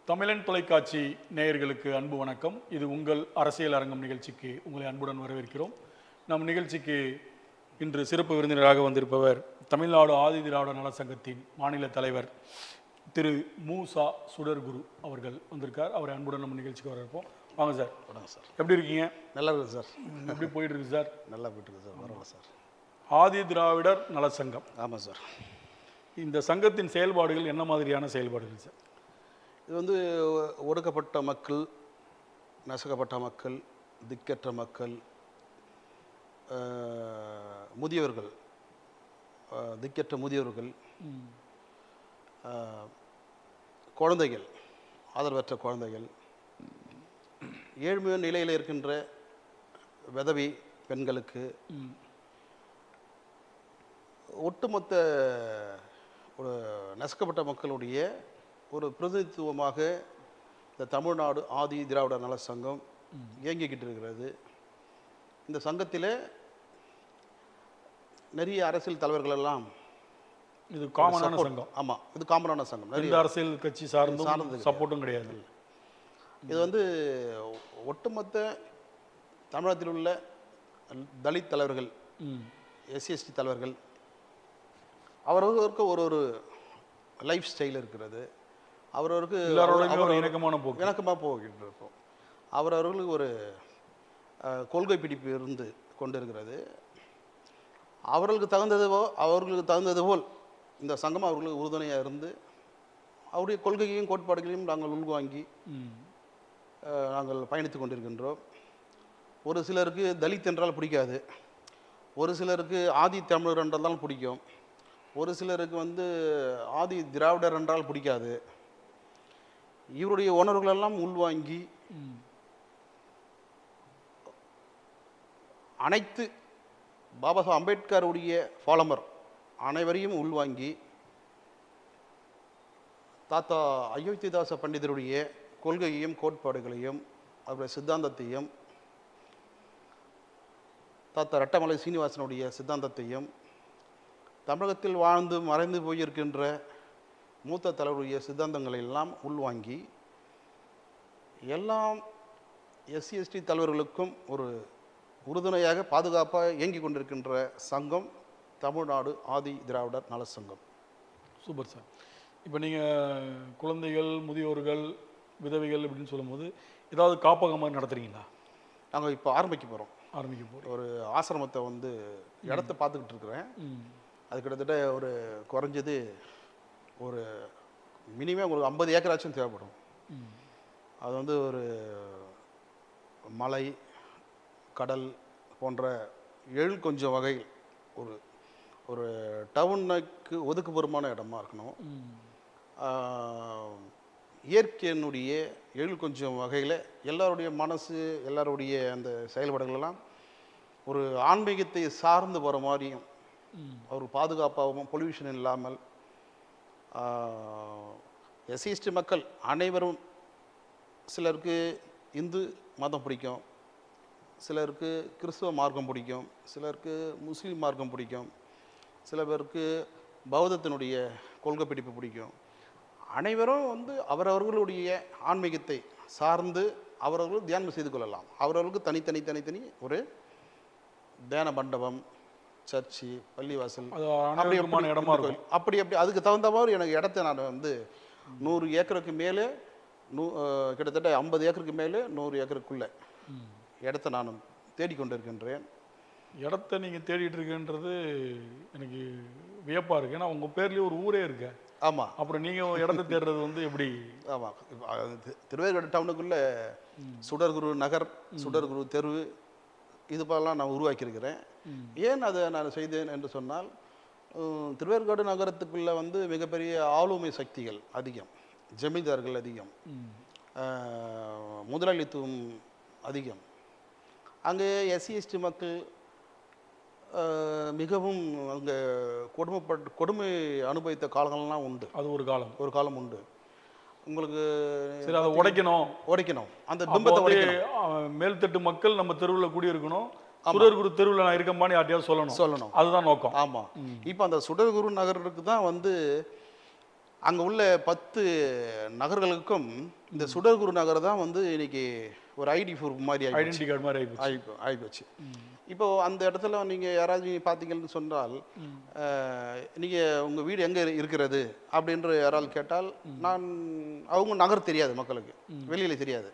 தமிழன் தொலைக்காட்சி நேயர்களுக்கு அன்பு வணக்கம். இது உங்கள் அரசியல் அரங்கம் நிகழ்ச்சிக்கு உங்களை அன்புடன் வரவேற்கிறோம். நம் நிகழ்ச்சிக்கு இன்று சிறப்பு விருந்தினராக வந்திருப்பவர் தமிழ்நாடு ஆதி திராவிட நல சங்கத்தின் மாநில தலைவர் திரு மூசா சுடர்குரு அவர்கள் வந்திருக்கார். அவரை அன்புடன் நம்ம நிகழ்ச்சிக்கு வரவேற்போம். வாங்க சார். வணக்கம் சார். எப்படி இருக்கீங்க? நல்லா இருக்கு சார். எப்படி போயிட்டு இருக்கு சார்? நல்லா போயிட்டு இருக்கு சார். பரவாயில்ல சார். ஆதி திராவிடர் நல சங்கம். ஆமாம் சார். இந்த சங்கத்தின் செயல்பாடுகள் என்ன மாதிரியான செயல்பாடுகள் சார்? இது வந்து ஒடுக்கப்பட்ட மக்கள், நசுக்கப்பட்ட மக்கள், திக்கற்ற மக்கள், முதியவர்கள், திக்கற்ற முதியவர்கள், குழந்தைகள், ஆதரவற்ற குழந்தைகள், ஏழ்மையான நிலையில் இருக்கின்ற விதவை பெண்களுக்கு ஒட்டுமொத்த ஒரு நசுக்கப்பட்ட மக்களுடைய ஒரு பிரதிநிதித்துவமாக இந்த தமிழ்நாடு ஆதி திராவிட நல சங்கம் இயங்கிக்கிட்டு இருக்கிறது. இந்த சங்கத்தில் நிறைய அரசியல் தலைவர்கள் எல்லாம் இது காமனான சங்கம். ஆமாம், இது காமனான சங்கம். நிறைய அரசியல் கட்சி சார்ந்து சப்போர்ட்டும் கிடையாது. இது வந்து ஒட்டுமொத்த தமிழகத்தில் உள்ள தலித் தலைவர்கள், எஸ்சி தலைவர்கள், அவரவருக்கு ஒரு லைஃப் ஸ்டைல் இருக்கிறது. அவரவருக்கு இணக்கமாக போகிட்டு இருக்கும். அவரவர்களுக்கு ஒரு கொள்கை பிடிப்பு இருந்து கொண்டு இருக்கிறது. அவர்களுக்கு தகுந்தது போல் இந்த சங்கம் அவர்களுக்கு உறுதுணையாக இருந்து அவருடைய கொள்கையையும் கோட்பாடுகளையும் நாங்கள் உள்வாங்கி நாங்கள் பயணித்து கொண்டிருக்கின்றோம். ஒரு சிலருக்கு தலித் என்றால் பிடிக்காது, ஒரு சிலருக்கு ஆதி தமிழர் என்றால் பிடிக்கும், ஒரு சிலருக்கு ஆதி திராவிடர் என்றால் பிடிக்காது. இவருடைய உணர்வுகளெல்லாம் உள்வாங்கி அனைத்து பாபா சாஹேப் அம்பேத்கருடைய ஃபாலோவர் அனைவரையும் உள்வாங்கி தாத்தா அயோத்திதாச பண்டிதருடைய கொள்கையையும் கோட்பாடுகளையும் அவருடைய சித்தாந்தத்தையும், தாத்தா ரெட்டமலை சீனிவாசனுடைய சித்தாந்தத்தையும், தமிழகத்தில் வாழ்ந்து மறைந்து போயிருக்கின்ற மூத்த தலைவருடைய சித்தாந்தங்களை எல்லாம் உள்வாங்கி எல்லாம் எஸ்சி எஸ்டி தலைவர்களுக்கும் ஒரு உறுதுணையாக பாதுகாப்பாக இயங்கி கொண்டிருக்கின்ற சங்கம் தமிழ்நாடு ஆதி திராவிடர் நல சங்கம். Super sir. இப்போ நீங்கள் குழந்தைகள், முதியோர்கள், விதவைகள் அப்படின்னு சொல்லும்போது ஏதாவது காப்பகம் மாதிரி நடத்துகிறீங்களா? நாங்கள் இப்போ ஆரம்பிக்க போகிறோம். ஒரு ஆசிரமத்தை இடத்த பார்த்துக்கிட்டு இருக்கிறேன். அது கிட்டத்தட்ட ஒரு குறைஞ்சது ஒரு மினிமம் ஒரு 50 ஏக்கராச்சும் தேவைப்படும். அது ஒரு மலை, கடல் போன்ற கொஞ்சம் வகை ஒரு ஒரு டவுனுக்கு ஒதுக்குப்புறமான இடமா இருக்கணும். இயற்கையினுடைய கொஞ்சம் வகையில் எல்லாருடைய மனசு, எல்லாருடைய அந்த செயல்பாடுகளெல்லாம் ஒரு ஆன்மீகத்தை சார்ந்து போகிற மாதிரியும், அவர் பாதுகாப்பாகவும் பொல்யூஷன் இல்லாமல், எஸ்சி மக்கள் அனைவரும், சிலருக்கு இந்து மதம் பிடிக்கும், சிலருக்கு கிறிஸ்துவ மார்க்கம் பிடிக்கும், சிலருக்கு முஸ்லீம் மார்க்கம் பிடிக்கும், சில பேருக்கு பௌத்தத்தினுடைய கொள்கை பிடிப்பு பிடிக்கும். அனைவரும் அவரவர்களுடைய ஆன்மீகத்தை சார்ந்து அவரவர்கள் தியானம் செய்து கொள்ளலாம். அவரவர்களுக்கு தனித்தனி ஒரு தியான மண்டபம், சர்ச்சு, பள்ளிவாசல், அப்படி அதுக்கு தகுந்த மாதிரி எனக்கு இடத்த நான் 100 ஏக்கருக்கு மேலே, கிட்டத்தட்ட 50 ஏக்கருக்கு மேலே 100 ஏக்கருக்குள்ள இடத்த நான் தேடிக்கொண்டு இருக்கின்றேன். இடத்த நீங்கள் தேடிட்டு இருக்குன்றது எனக்கு வியப்பாக இருக்குது. ஏன்னா உங்கள் பேர்லேயே ஒரு ஊரே இருக்கு. ஆமாம். அப்புறம் நீங்கள் இடத்த தேடுறது எப்படி? ஆமாம், திருவேற்காடு டவுனுக்குள்ளே சுடர்குரு நகர், சுடர்குரு தெரு, இது போலலாம் நான் உருவாக்கியிருக்கிறேன். ஏன் அதை நான் செய்தேன் என்று சொன்னால், திருவேற்காடு நகரத்துக்குள்ளே மிகப்பெரிய ஆளுமை சக்திகள் அதிகம், ஜமீன்தார்கள் அதிகம், முதலாளித்துவம் அதிகம். அங்கே எஸ்சி எஸ்டி மக்கள் மிகவும் அங்கே கொடுமை அனுபவித்த காலங்கள்லாம் உண்டு. அது ஒரு காலம் உண்டு. உங்களுக்கு சரி, அதை உடைக்கணும். அந்த பிம்பத்தை உடைக்கணும். மேல்தட்டு மக்கள் நம்ம தெருவில் கூடியிருக்கணும். சுடர்குரு தெருவில் நான் இருக்கம்பான்னு யார்ட்டையாவது சொல்லணும். அதுதான் நோக்கம். ஆமாம். இப்போ அந்த சுடர்குரு நகருக்கு தான் அங்கே உள்ள 10 நகர்களுக்கும் இந்த சுடர்குரு நகர் தான் வந்து இன்னைக்கு ஒரு ஐடி ப்ரூஃப் மாதிரி ஐடென்டி கார்டு மாதிரி ஆயிப்போச்சு. ஆகிப்போச்சு. இப்போ அந்த இடத்துல நீங்கள் யாராவது பார்த்தீங்கன்னு சொன்னால் நீங்கள் உங்கள் வீடு எங்கே இருக்கிறது அப்படின்ற யாராவது கேட்டால் அவங்க நகர் தெரியாது மக்களுக்கு, வெளியில் தெரியாது.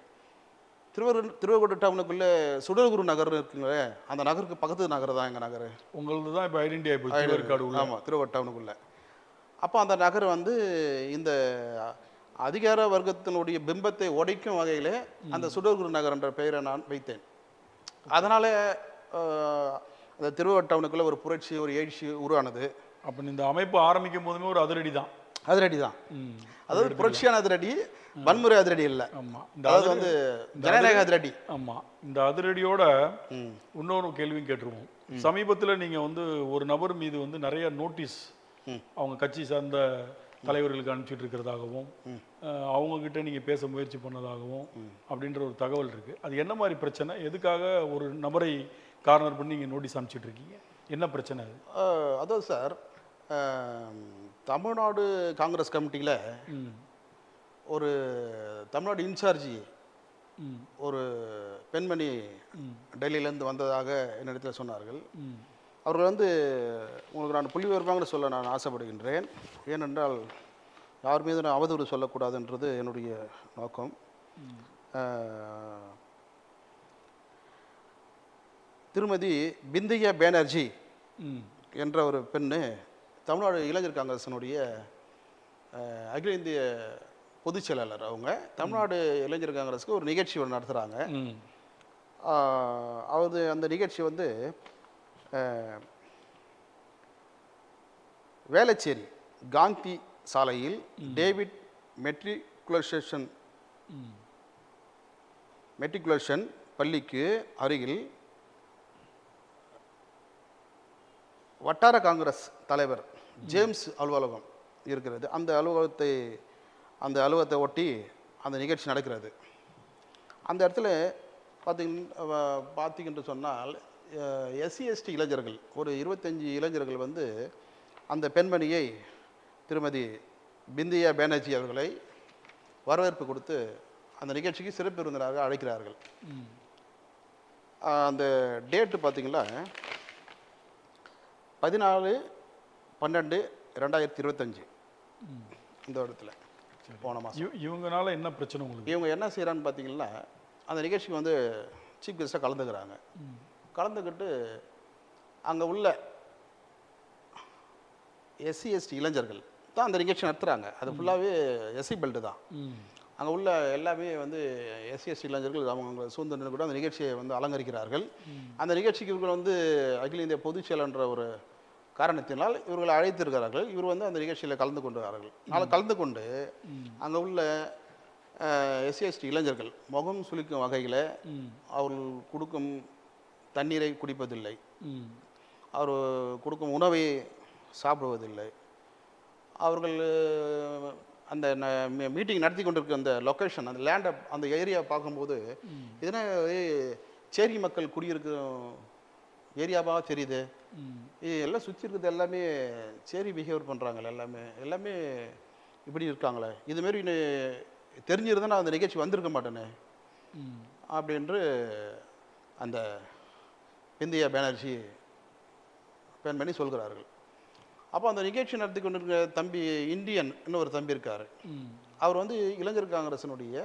திருவேற்காடு டவுனுக்குள்ளே சுடர்குரு நகர் இருக்குங்களே, அந்த நகருக்கு பக்கத்து நகர் தான் எங்கள் நகர். உங்களது தான் இப்போ ஐடென்டி ஆகிப்போச்சு திருவேற்காடு. ஆமாம், திருவேற்காடு டவுனுக்குள்ளே. அப்போ அந்த நகர் வந்து இந்த அதிகார வர்க்கத்தினுடைய பிம்பத்தை உடைக்கும் வகையில் அந்த சுடர்குரு நகர் என்ற பெயரை நான் வைத்தேன். அதனால் அந்த திருவேற்காடு டவுனுக்குள்ளே ஒரு புரட்சி, ஒரு எழுச்சி உருவானது. அப்போ இந்த அமைப்பு ஆரம்பிக்கும் போதுமே ஒரு அதிரடி தான். அதிரடி தான், அதாவது புரட்சியான அதிரடி, வன்முறை அதிரடி இல்லை. ஆமாம், அதாவது வந்து ஜனநாயக அதிரடி. ஆமாம், இந்த அதிரடியோட இன்னொரு கேள்வியும் கேட்டுருவோம். சமீபத்தில் நீங்கள் வந்து ஒரு நபர் மீது வந்து நிறைய நோட்டீஸ் அவங்க கட்சி சார்ந்த தலைவர்களுக்கு அனுப்பிச்சிட்டு இருக்கிறதாகவும் அவங்க கிட்ட நீங்கள் பேச முயற்சி பண்ணதாகவும் அப்படின்ற ஒரு தகவல் இருக்குது. அது என்ன மாதிரி பிரச்சனை? எதுக்காக ஒரு நபரை கார்னர் பண்ணி நீங்கள் நோட்டீஸ் அனுப்பிச்சிட்டு இருக்கீங்க? என்ன பிரச்சனை அது? அதாவது சார், தமிழ்நாடு காங்கிரஸ் கமிட்டியில் ஒரு தமிழ்நாடு இன்சார்ஜி ஒரு பெண்மணி டெல்லியிலேருந்து வந்ததாக என்னிடத்தில் சொன்னார்கள். அவர்கள் வந்து உங்களுக்கு நான் புள்ளி விவரமாக சொல்ல நான் ஆசைப்படுகின்றேன். ஏனென்றால் யார் மீது நான் அவதூறு சொல்லக்கூடாதுன்றது என்னுடைய நோக்கம். திருமதி பிந்தியா பேனர்ஜி என்ற ஒரு பெண்ணு தமிழ்நாடு இளைஞர் காங்கிரஸினுடைய அகில இந்திய பொதுச் செயலாளர். அவங்க தமிழ்நாடு இளைஞர் காங்கிரஸுக்கு ஒரு நிகழ்ச்சி ஒன்று நடத்துகிறாங்க. அந்த நிகழ்ச்சி வந்து வேளச்சேரி காந்தி சாலையில் டேவிட் மெட்ரிகுலேஷன் பள்ளிக்கு அருகில் வட்டார காங்கிரஸ் தலைவர் ஜேம்ஸ் அலுவலகம் இருக்கிறது. அந்த அலுவலகத்தை ஒட்டி அந்த நிகழ்ச்சி நடக்கிறது. அந்த இடத்துல பார்த்தீங்கன்னு சொன்னால் SC/ST இளைஞர்கள் ஒரு 25 இளைஞர்கள் வந்து அந்த பெண்மணியை திருமதி பிந்தியா பேனர்ஜி அவர்களை வரவேற்பு கொடுத்து அந்த நிகழ்ச்சிக்கு சிறப்பு விருந்தினராக அழைக்கிறார்கள். அந்த டேட்டு பார்த்தீங்கன்னா 14/12/2025 இந்த இடத்துல போன மாதம். இவங்கனால என்ன பிரச்சனை உங்களுக்கு? இவங்க என்ன செய்கிறான்னு பார்த்தீங்கன்னா அந்த நிகழ்ச்சிக்கு வந்து சீஃப் கெஸ்ட்டாக கலந்துக்கிறாங்க. கலந்துக்கிட்டு அங்கே உள்ள SC/ST இளைஞர்கள் தான் அந்த நிகழ்ச்சி நடத்துகிறாங்க. அது ஃபுல்லாகவே SC பெல்ட்டு தான். அங்கே உள்ள எல்லாமே வந்து SC/ST இளைஞர்கள் அவங்க சூழ்நிலை கூட அந்த நிகழ்ச்சியை வந்து அலங்கரிக்கிறார்கள். அந்த நிகழ்ச்சிக்கு இவர்கள் வந்து அகில இந்திய பொதுச் செயலன்ற ஒரு காரணத்தினால் இவர்களை அழைத்திருக்கிறார்கள். இவர் வந்து அந்த நிகழ்ச்சியில் கலந்து கொண்டார்கள். கலந்து கொண்டு அங்கே உள்ள SC/ST இளைஞர்கள் முகம் சுளிக்கும் வகையில் அவர்கள் கொடுக்கும் தண்ணீரை குடிப்பதில்லை, அவர் கொடுக்கும் உணவை சாப்பிடுவதில்லை. அவர்கள் அந்த மீட்டிங் நடத்தி கொண்டிருக்க அந்த லொக்கேஷன், அந்த லேண்டை, அந்த ஏரியா பார்க்கும்போது இதனா சேரி மக்கள் குடியிருக்கும் ஏரியாவாக தெரியுது. இது எல்லாம் சுற்றி இருக்கிறது எல்லாமே சேரி பிஹேவியர் பண்ணுறாங்க. எல்லாமே இப்படி இருக்காங்களே, இதுமாரி தெரிஞ்சிருந்தா நான் அந்த நிகழ்ச்சி வந்திருக்க மாட்டேனே அப்படின்று அந்த பிந்தியா பேனர்ஜி பெண்மணி சொல்கிறார்கள். அப்போ அந்த நிகழ்ச்சி நடத்தி கொண்டிருக்கிற தம்பி இந்தியன் இன்னொரு தம்பி இருக்கார். அவர் வந்து இளைஞர் காங்கிரஸினுடைய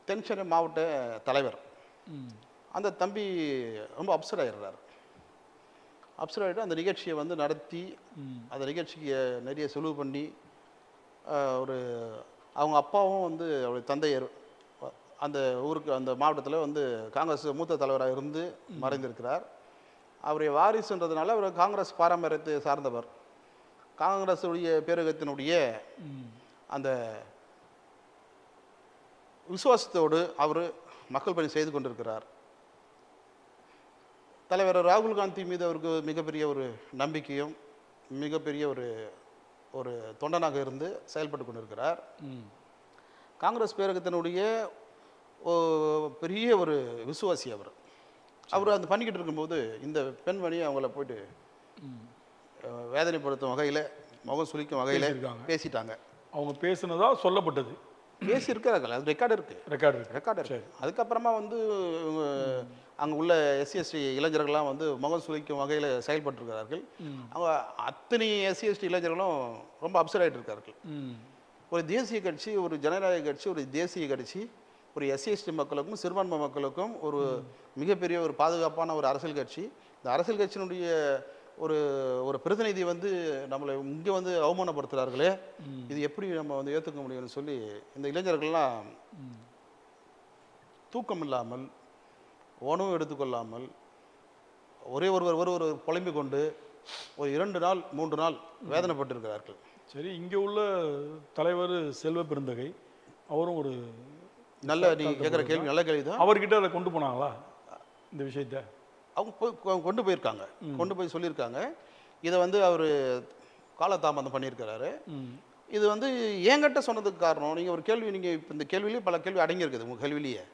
தென்சென்னை மாவட்ட தலைவர். அந்த தம்பி ரொம்ப அப்செட் ஆகிடுறார். அப்செட் ஆகிட்டு அந்த நிகழ்ச்சியை வந்து நடத்தி அந்த நிகழ்ச்சிக்கு நிறைய செலவு பண்ணி அவங்க அப்பாவும் வந்து அவருடைய தந்தையர் அந்த ஊருக்கு அந்த மாவட்டத்தில் வந்து காங்கிரஸ் மூத்த தலைவராக இருந்து மறைந்திருக்கிறார். அவருடைய வாரிசுன்றதுனால அவர் காங்கிரஸ் பாரம்பரியத்தை சார்ந்தவர். காங்கிரஸுடைய பேரகத்தினுடைய அந்த விசுவாசத்தோடு அவர் மக்கள் பணி செய்து கொண்டிருக்கிறார். தலைவர் ராகுல் காந்தி மீது அவருக்கு மிகப்பெரிய ஒரு நம்பிக்கையும் மிகப்பெரிய ஒரு தொண்டனாக இருந்து செயல்பட்டு கொண்டிருக்கிறார். காங்கிரஸ் பேரகத்தினுடைய பெரிய ஒரு விசுவாசி அவர் அந்த பண்ணிக்கிட்டு இருக்கும்போது இந்த பெண்மணி அவங்கள போயிட்டு வேதனைப்படுத்தும் வகையில் முகம் சுளிக்கும் வகையில் பேசிட்டாங்க. அவங்க பேசுனதா சொல்லப்பட்டது. பேசியிருக்கிறார்கள், அது ரெக்கார்டு இருக்குது. ரெக்கார்டு இருக்கு. ரெக்கார்டு இருக்கு. அதுக்கப்புறமா வந்து அங்கே உள்ள எஸ்சி எஸ்டி இளைஞர்கள்லாம் வந்து முகம் சுளிக்கும் வகையில் செயல்பட்டிருக்கிறார்கள். அவங்க அத்தனை எஸ்சி எஸ்டி இளைஞர்களும் ரொம்ப அப்செட் ஆகிட்டு இருக்கார்கள். ஒரு தேசிய கட்சி, ஒரு ஜனநாயக கட்சி, ஒரு தேசிய கட்சி, ஒரு எஸ்சி எஸ்டி மக்களுக்கும் சிறுபான்மை மக்களுக்கும் ஒரு மிகப்பெரிய ஒரு பாதுகாப்பான ஒரு அரசியல் கட்சி. இந்த அரசியல் கட்சியினுடைய ஒரு ஒரு பிரதிநிதி வந்து நம்மளை இங்கே வந்து அவமானப்படுத்துகிறார்களே, இது எப்படி நம்ம வந்து ஏற்றுக்க முடியும்னு சொல்லி இந்த இளைஞர்கள்லாம் தூக்கம் இல்லாமல், உணவு எடுத்துக்கொள்ளாமல், ஒரே ஒரு புலம்பிக் கொண்டு ஒரு 2 நாள் 3 நாள் வேதனைப்பட்டிருக்கிறார்கள். சரி, இங்கே உள்ள தலைவர் செல்வ பெருந்தகை அவரும் ஒரு நல்ல நீங்கள் கேட்குற கேள்வி நல்ல கேள்வி தான். அவர்கிட்ட அதை கொண்டு போனாங்களா இந்த விஷயத்த? அவங்க கொண்டு போயிருக்காங்க, கொண்டு போய் சொல்லியிருக்காங்க. இதை வந்து அவர் காலதாமதம் பண்ணியிருக்கிறாரு. இது வந்து என்கிட்ட சொன்னதுக்கு காரணம், நீங்கள் ஒரு கேள்வி, நீங்கள் இப்போ இந்த கேள்வியிலேயே பல கேள்வி அடங்கியிருக்குது உங்கள் கேள்வியிலேயே.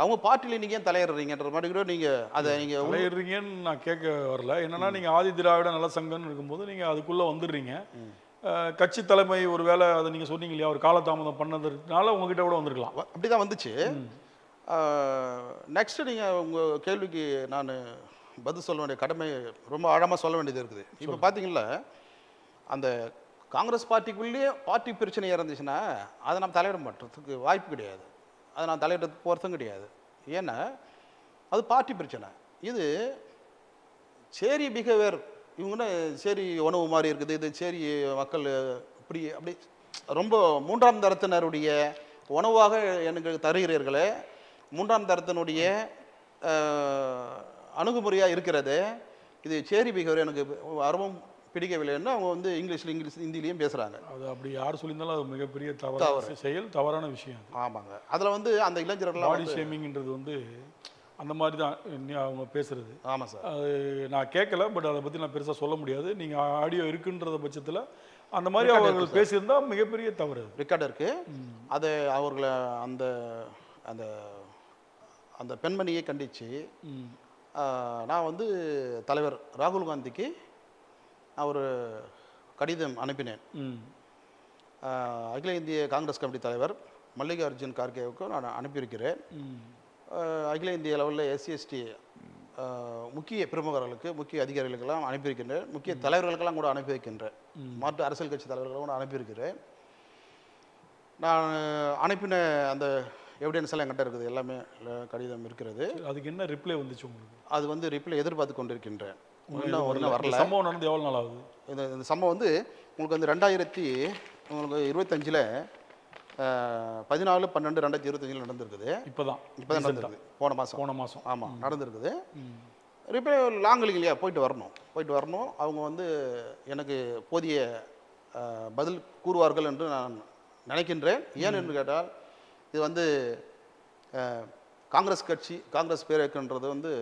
அவங்க பார்ட்டியில் நீங்கள் ஏன் தலையிடுறீங்கன்ற மாதிரி கூட நீங்கள் அதை நீங்கள் தலையிடுறீங்கன்னு நான் கேட்க வரல. என்னன்னா நீங்கள் ஆதி திராவிட நல சங்கம்னு இருக்கும்போது நீங்கள் அதுக்குள்ளே வந்துடுறீங்க. கட்சி தலைமை ஒரு வேளை அதை நீங்கள் சொன்னீங்க இல்லையா, ஒரு காலதாமதம் பண்ணதுனால உங்ககிட்ட கூட வந்திருக்கலாம். அப்படி தான் வந்துச்சு. நெக்ஸ்ட்டு நீங்கள் உங்கள் கேள்விக்கு நான் பதில் சொல்ல வேண்டிய கடமை ரொம்ப ஆழமாக சொல்ல வேண்டியது இருக்குது. இப்போ பார்த்தீங்களா, அந்த காங்கிரஸ் பார்ட்டிக்குள்ளேயே பார்ட்டி பிரச்சனை இருந்துச்சுன்னா அதை நம்ம தலையிட மாட்டதுக்கு வாய்ப்பு கிடையாது. அதை நான் தலையிடறதுக்கு போகிறதும் கிடையாது. ஏன்னா அது பார்ட்டி பிரச்சனை. இது சேரி பிஹேவியர், இவங்கன்னா சேரி உணவு மாதிரி இருக்குது, இது சேரி மக்கள் இப்படி அப்படி ரொம்ப 3ஆம் தரத்தினருடைய உணவாக எனக்கு தருகிறீர்களே, 3ஆம் தரத்தினுடைய அணுகுமுறையாக இருக்கிறது, இது சேரி பிஹேவியர் எனக்கு அறவும் பிடிக்கவில்லைன்னு அவங்க வந்து இங்கிலீஷ் ஹிந்திலையும் பேசுகிறாங்க. அது அப்படி யார் சொல்லியிருந்தாலும் அது மிகப்பெரிய தவறு செயல், தவறான விஷயம். ஆமாங்க. அதில் வந்து அந்த இளைஞர்கள்லாம் பாடி ஷேமிங்ன்றது வந்து அந்த மாதிரி தான் அவங்க பேசுறது. ஆமாம் சார், அது நான் கேட்கல, பட் அதை பற்றி நான் பெருசாக சொல்ல முடியாது. நீங்கள் ஆடியோ இருக்குன்றத பட்சத்தில் அந்த மாதிரி அவர்கள் பேசியிருந்தா மிகப்பெரிய தவறு. ரெக்கார்டு இருக்கு. அது அவர்களை அந்த அந்த அந்த பெண்மணியை கண்டித்து நான் வந்து தலைவர் ராகுல் காந்திக்கு நான் ஒரு கடிதம் அனுப்பினேன். அகில இந்திய காங்கிரஸ் கமிட்டி தலைவர் மல்லிகார்ஜுன் கார்கேவுக்கு நான் அனுப்பியிருக்கிறேன். அகில இந்திய லெவலில் எஸ்சி எஸ்டி முக்கிய பிரமுகர்களுக்கு, முக்கிய அதிகாரிகளுக்கெல்லாம் அனுப்பியிருக்கின்றேன். முக்கிய தலைவர்களுக்கெல்லாம் கூட அனுப்பியிருக்கின்றேன். மாற்று அரசியல் கட்சி தலைவர்களும் கூட அனுப்பியிருக்கிறேன். நான் அனுப்பின அந்த எவிடன்ஸ் எல்லாம் என்கிட்ட இருக்குது, எல்லாமே கடிதம் இருக்கிறது. அதுக்கு என்ன ரிப்ளை வந்துச்சு உங்களுக்கு? அது வந்து ரிப்ளை எதிர்பார்த்து கொண்டிருக்கின்றேன். இன்னும் வரல. சம்பவம் நடந்து எவ்வளோ நாள் ஆகுது? இந்த சம்பவம் வந்து உங்களுக்கு வந்து 2025 14/12/2025 நடந்திருக்குது. இப்போதான் நடந்திருக்குது, போன மாதம். ஆமாம், நடந்திருக்குது. ரிப்ளை லாங்கிலிங் இல்லையா, போயிட்டு வரணும். அவங்க வந்து எனக்கு போதிய பதில் கூறுவார்கள் என்று நான் நினைக்கின்றேன். ஏன் என்று கேட்டால், இது வந்து காங்கிரஸ் கட்சி, காங்கிரஸ் பேரியக்கன்றது வந்து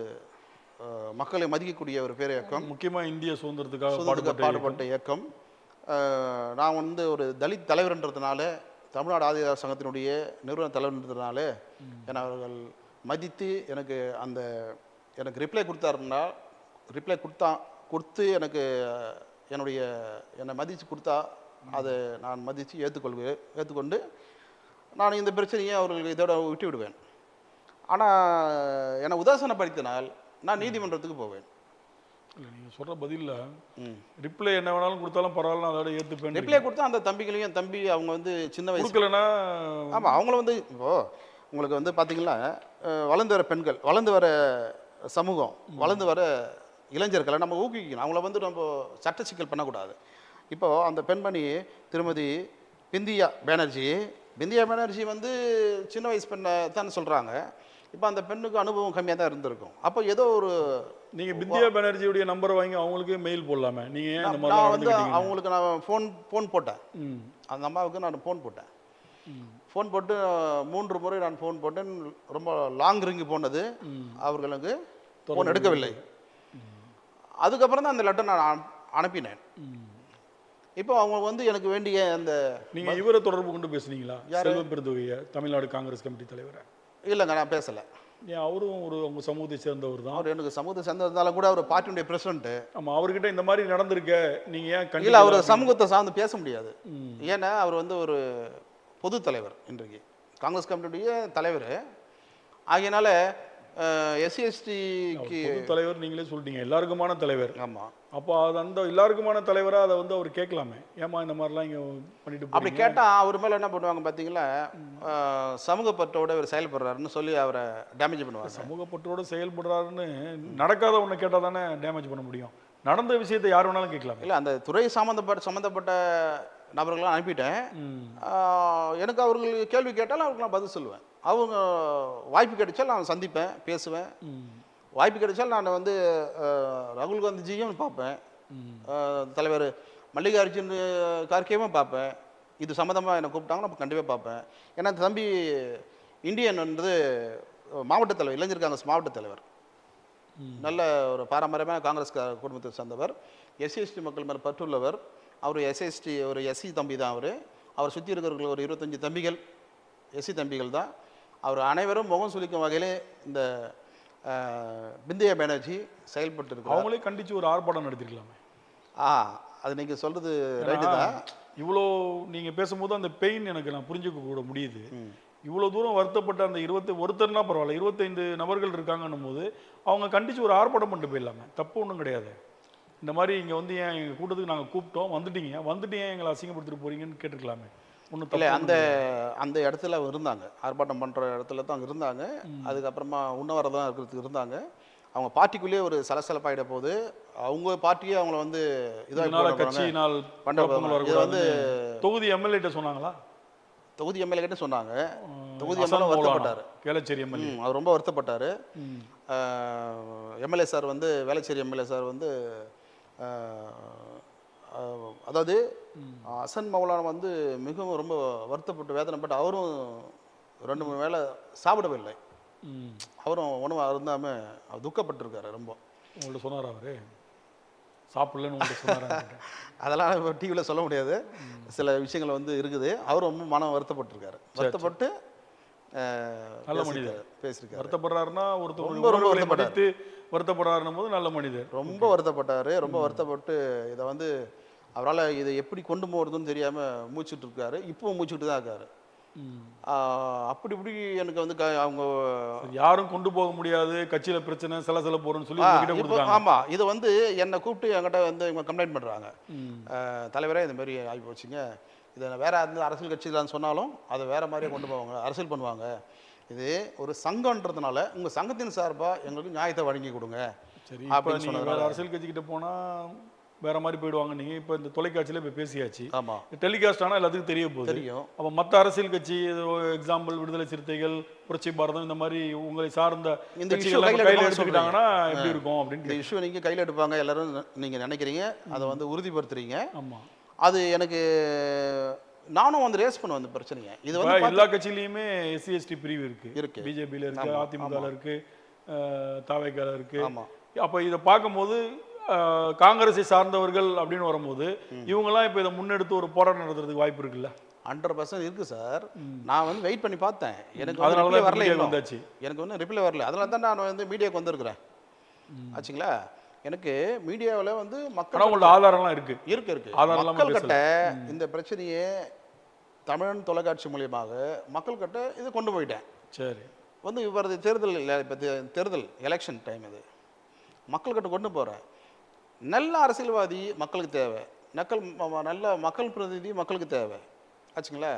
மக்களை மதிக்கக்கூடிய ஒரு பேரியக்கம், முக்கியமாக இந்திய சுதந்திரத்துக்காக பாடுபட்ட இயக்கம். நான் வந்து ஒரு தலித் தலைவர்ன்றதுனால, தமிழ்நாடு ஆதிதிராவிடர் சங்கத்தினுடைய நிறுவன தலைவர்ன்றதுனால என்னை அவர்கள் மதித்து எனக்கு ரிப்ளை கொடுத்தாருன்னா, ரிப்ளை கொடுத்து எனக்கு என்னை மதித்து கொடுத்தா அதை நான் மதித்து ஏற்றுக்கொண்டு நான் இந்த பிரச்சனையை அவர்களுக்கு இதோட விட்டு விடுவேன். ஆனால் என்னை உதாசனப்படுத்தினால் நான் நீதிமன்றத்துக்கு போவேன். இல்லை, நீங்கள் சொல்கிற பதிலில் ரிப்ளை என்ன வேணாலும் கொடுத்தாலும் பரவாயில்ல, அதோட ஏற்றுப்பேன். ரிப்ளை கொடுத்தா அந்த தம்பிகளையும், என் தம்பி அவங்க வந்து சின்ன வயசு கொடுக்கலன்னா, ஆமாம், அவங்கள வந்து இப்போது உங்களுக்கு வந்து பார்த்தீங்கன்னா வளர்ந்து வர பெண்கள், வளர்ந்து வர சமூகம், வளர்ந்து வர இளைஞர்களை நம்ம ஊக்குவிக்கணும். அவங்கள வந்து நம்ம சட்ட சிக்கல் பண்ணக்கூடாது. இப்போது அந்த பெண்மணி திருமதி பிந்தியா பானர்ஜி வந்து சின்ன வயசு பெண்ணை தான் சொல்கிறாங்க. இப்போ அந்த பெண்ணுக்கு அனுபவம் கம்மியாக தான் இருந்திருக்கும். அப்போ ஏதோ ஒரு நீங்கள் பிந்தியா பானர்ஜியுடைய நம்பரை வாங்கி அவங்களுக்கு மெயில் போடலாமே. நீங்கள் நான் வந்து அவங்களுக்கு நான் ஃபோன் போட்டேன். அந்த அம்மாவுக்கு நான் ஃபோன் போட்டேன். ஃபோன் போட்டு 3 முறை நான் ஃபோன் போட்டேன். ரொம்ப லாங் ரிங்கு போனது, அவர்களுக்கு ஃபோன் எடுக்கவில்லை. அதுக்கப்புறம் தான் அந்த லெட்டர் நான் அனுப்பினேன். இப்போ அவங்க வந்து எனக்கு வேண்டிய அந்த நீங்கள் இவரை தொடர்பு கொண்டு பேசுனீங்களா? செல்வ பெருந்தகையை, தமிழ்நாடு காங்கிரஸ் கமிட்டி தலைவரை? இல்லைங்க, நான் பேசலை. ஏன் அவரும் உங்க சமூகத்தை சேர்ந்தவர் தான். அவர் எனக்கு சமூகத்தை சேர்ந்திருந்தாலும் கூட அவர் பார்ட்டியுடைய பிரசிடென்ட். ஆமா, அவர்கிட்ட இந்த மாதிரி நடந்திருக்க நீங்க ஏன் இல்லை, கண்டிப்பா அவர் சமூகத்தை சார்ந்து பேச முடியாது. ஏன்னா அவர் வந்து ஒரு பொது தலைவர், இன்றைக்கு காங்கிரஸ் கமிட்டியுடைய தலைவர். ஆகையினால எஸ்சி எஸ்டிக்கு பொது தலைவர் நீங்களே சொல்லிட்டீங்க, எல்லாருக்குமான தலைவர். ஆமாம், அப்போ அது அந்த எல்லாருக்குமான தலைவரா அதை வந்து அவர் கேட்கலாமே, ஏமா இந்த மாதிரிலாம் இங்க பண்ணிட்டு அப்படி போறீங்க? கேட்டால் அவர் மேலே என்ன பண்ணுவாங்க பார்த்தீங்களா, சமூக பற்றோட இவர் செயல்படுறாருன்னு சொல்லி அவரை டேமேஜ் பண்ணுவாங்க. சமூக பற்றோடு செயல்படுறாருன்னு நடக்காத ஒண்ணு கேட்டா தானே டேமேஜ் பண்ண முடியும். நடந்த விஷயத்தை யார் வேணாலும் கேட்கலாம். இல்லை, அந்த துறை சம்மந்தப்பட்ட நபர்கள்லாம் அனுப்பிட்டேன். எனக்கு அவர்கள் கேள்வி கேட்டாலும் அவருக்கு நான் பதில் சொல்லுவேன். அவங்க வாய்ப்பு கிடைச்சால் நான் சந்திப்பேன், பேசுவேன். வாய்ப்பு கிடைச்சால் நான் வந்து ராகுல் காந்திஜியும் பார்ப்பேன், தலைவர் மல்லிகார்ஜுன் கார்கேவும் பார்ப்பேன். இது சம்மந்தமாக என்னை கூப்பிட்டாங்கன்னா அப்போ கண்டிப்பாக பார்ப்பேன். ஏன்னா அந்த தம்பி இந்தியன் வந்து மாவட்ட தலைவர், இளைஞர் காங்கிரஸ் மாவட்ட தலைவர், நல்ல ஒரு பாரம்பரியமான காங்கிரஸ் குடும்பத்தை சேர்ந்தவர், எஸ்சி எஸ்டி மக்கள் மேலே பற்றுள்ளவர். அவர் எஸ்எஸ்டி ஒரு எஸ்சி தம்பி தான். அவர் சுற்றி இருக்கிறவர்கள் ஒரு 25 தம்பிகள் எஸ்சி தம்பிகள் தான். அவர் அனைவரும் முகம் சுளிக்கும் வகையிலே இந்த பிந்தியா பானர்ஜி செயல்பட்டு இருக்காங்க. அவங்களே கண்டிச்சு ஒரு ஆர்ப்பாட்டம் நடத்திருக்கலாமே. அது நீங்கள் சொல்கிறது ரைட்டு தான். இவ்வளோ நீங்கள் பேசும்போது அந்த பெயின் எனக்கு நான் புரிஞ்சுக்க கூட முடியுது. இவ்வளோ தூரம் வருத்தப்பட்ட அந்த ஒருத்தர்னா பரவாயில்ல, 25 நபர்கள் இருக்காங்கன்னும் போது அவங்க கண்டிச்சு ஒரு ஆர்ப்பாட்டம் பண்ணிட்டு போயிடலாமே, தப்பு ஒன்றும் கிடையாது. இந்த மாதிரி இங்கே வந்து ஏன் எங்கள் கூட்டத்துக்கு நாங்கள் கூப்பிட்டோம், வந்துட்டு ஏன் எங்களை அசிங்கப்படுத்திட்டு போறீங்கன்னு கேட்டிருக்கலாமே. ஒன்றும் இல்லை, அந்த இடத்துல அவங்க இருந்தாங்க, ஆர்ப்பாட்டம் பண்ணுற இடத்துல தான் அவங்க இருந்தாங்க. அதுக்கப்புறமா உண்ணவரதான் இருக்கிறதுக்கு இருந்தாங்க. அவங்க பார்ட்டிக்குள்ளேயே ஒரு சலசலப்பாயிட போது அவங்க பார்ட்டியே அவங்கள வந்து இதாக கட்சியினால் இது வந்து தொகுதி எம்எல்ஏட்ட சொன்னாங்களா? தொகுதி எம்எல்ஏ கிட்ட சொன்னாங்க. தொகுதி எம்எல்ஏ வருத்தப்பட்டார், வேளச்சேரி எம்எல்ஏ. அவர் ரொம்ப வருத்தப்பட்டார். எம்எல்ஏ சார் வந்து வேளச்சேரி எம்எல்ஏ சார் வந்து அதாவது ஹசன் மௌலானா வந்து மிகவும் ரொம்ப வருத்தப்பட்டு வேதனைப்பட்டு அவரும் 2-3 வேளை சாப்பிடவில்லை. அவரும் உணவு அருந்தாமல் துக்கப்பட்டிருக்காரு ரொம்ப. உங்கள்ட்ட சொன்னார் அவரு சாப்பிடலன்னு உங்கள்ட்ட சொன்னார்? அதெல்லாம் இப்போ டிவியில் சொல்ல முடியாது, சில விஷயங்கள் வந்து இருக்குது. அவரும் ரொம்ப மனம் வருத்தப்பட்டிருக்காரு. வருத்தப்பட்டு நல்ல மனிதர் பேசியிருக்காரு. வருத்தப்படுறாருன்னா ஒருத்தர் ரொம்ப வருத்தப்பட்டு வருத்தப்படுறாருன்னும் போது நல்ல மனிதர். ரொம்ப வருத்தப்பட்டாரு. ரொம்ப வருத்தப்பட்டு இதை வந்து அவரால் இதை எப்படி கொண்டு போகிறதுன்னு தெரியாமல் மூச்சுட்டு இருக்காரு. இப்பவும் மூச்சுட்டு தான் இருக்காரு. அப்படி இப்படி எனக்கு வந்து அவங்க யாரும் கொண்டு போக முடியாது, கட்சியில பிரச்சனை சலசல போறோம்னு சொல்லி. ஆமா, இது வந்து என்னை கூப்பிட்டு என்கிட்ட வந்து இவங்க கம்ப்ளைண்ட் பண்றாங்க, தலைவரே இந்த மாதிரி ஆகி போச்சுங்க, இதை வேற எந்த அரசியல் கட்சியிலான்னு சொன்னாலும் அதை வேற மாதிரியே கொண்டு போவாங்க, அரசியல் பண்ணுவாங்க. இது ஒரு சங்கம்ன்றதுனால உங்க சங்கத்தின் சார்பா எங்களுக்கு நியாயத்தை வழங்கி கொடுங்க. சரி, அப்படின்னு சொன்னாங்க. அரசியல் கட்சிக்கிட்ட போனா வேற மாதிரி போயிடுவாங்க. நீங்க இப்ப இந்த தொலைக்காட்சியில இப்ப பேசியாச்சு. ஆமா, டெலிகாஸ்ட் ஆனா எல்லாத்துக்கும் தெரிய போகுது. தெரியும். அப்ப மற்ற அரசியல் கட்சி எக்ஸாம்பிள் விடுதலை சிறுத்தைகள், புரட்சி பாரதம், இந்த மாதிரி உங்களை சார்ந்த இந்த கட்சிகளை கையில எடுத்துக்கிட்டாங்கன்னா எப்படி இருக்கும் அப்படின்னு இந்த இஷ்யூ நீங்க கையில் எடுப்பாங்க எல்லாரும் நீங்க நினைக்கிறீங்க, அதை வந்து உறுதிப்படுத்துறீங்க. ஆமா, அது எனக்கு நானும் வந்து ரேஸ் பண்ணுவேன் அந்த பிரச்சனையை. இது வந்து எல்லா கட்சியிலயுமே எஸ்சி எஸ்டி பிரிவு இருக்கு. பிஜேபியில இருக்கு, அதிமுகல இருக்கு, தாவேக்கால இருக்கு. ஆமா, அப்ப இதை பார்க்கும்போது காங்கிரஸை சார்ந்தவர்கள் அப்படின்னு வரும்போது இவங்கெல்லாம் இப்போ இதை முன்னெடுத்து ஒரு போராட்டம் நடத்துறதுக்கு வாய்ப்பு இருக்குல்ல? 100% இருக்கு சார். நான் வந்து வெயிட் பண்ணி பார்த்தேன், எனக்கு அதனால வரல, வந்தாச்சு. எனக்கு வந்து ரிப்ளை வரல. அதனால தான் நான் வந்து மீடியாவுக்கு வந்திருக்கிறேன் ஆச்சுங்களா. எனக்கு மீடியாவில் வந்து மக்கள் ஆதாரம்லாம் இருக்கு மக்கள் கிட்ட இந்த பிரச்சனையே தமிழன் தொலைக்காட்சி மூலியமாக மக்கள் கிட்ட இது கொண்டு போயிட்டேன். சரி, வந்து இவரது தேர்தல் இல்லை, இப்போ தேர்தல் எலெக்ஷன் டைம், இது மக்கள்கிட்ட கொண்டு போகிறேன். நல்ல அரசியல்வாதி மக்களுக்கு தேவை, நல்ல மக்கள் பிரதிநிதி மக்களுக்கு தேவை ஆச்சுங்களா.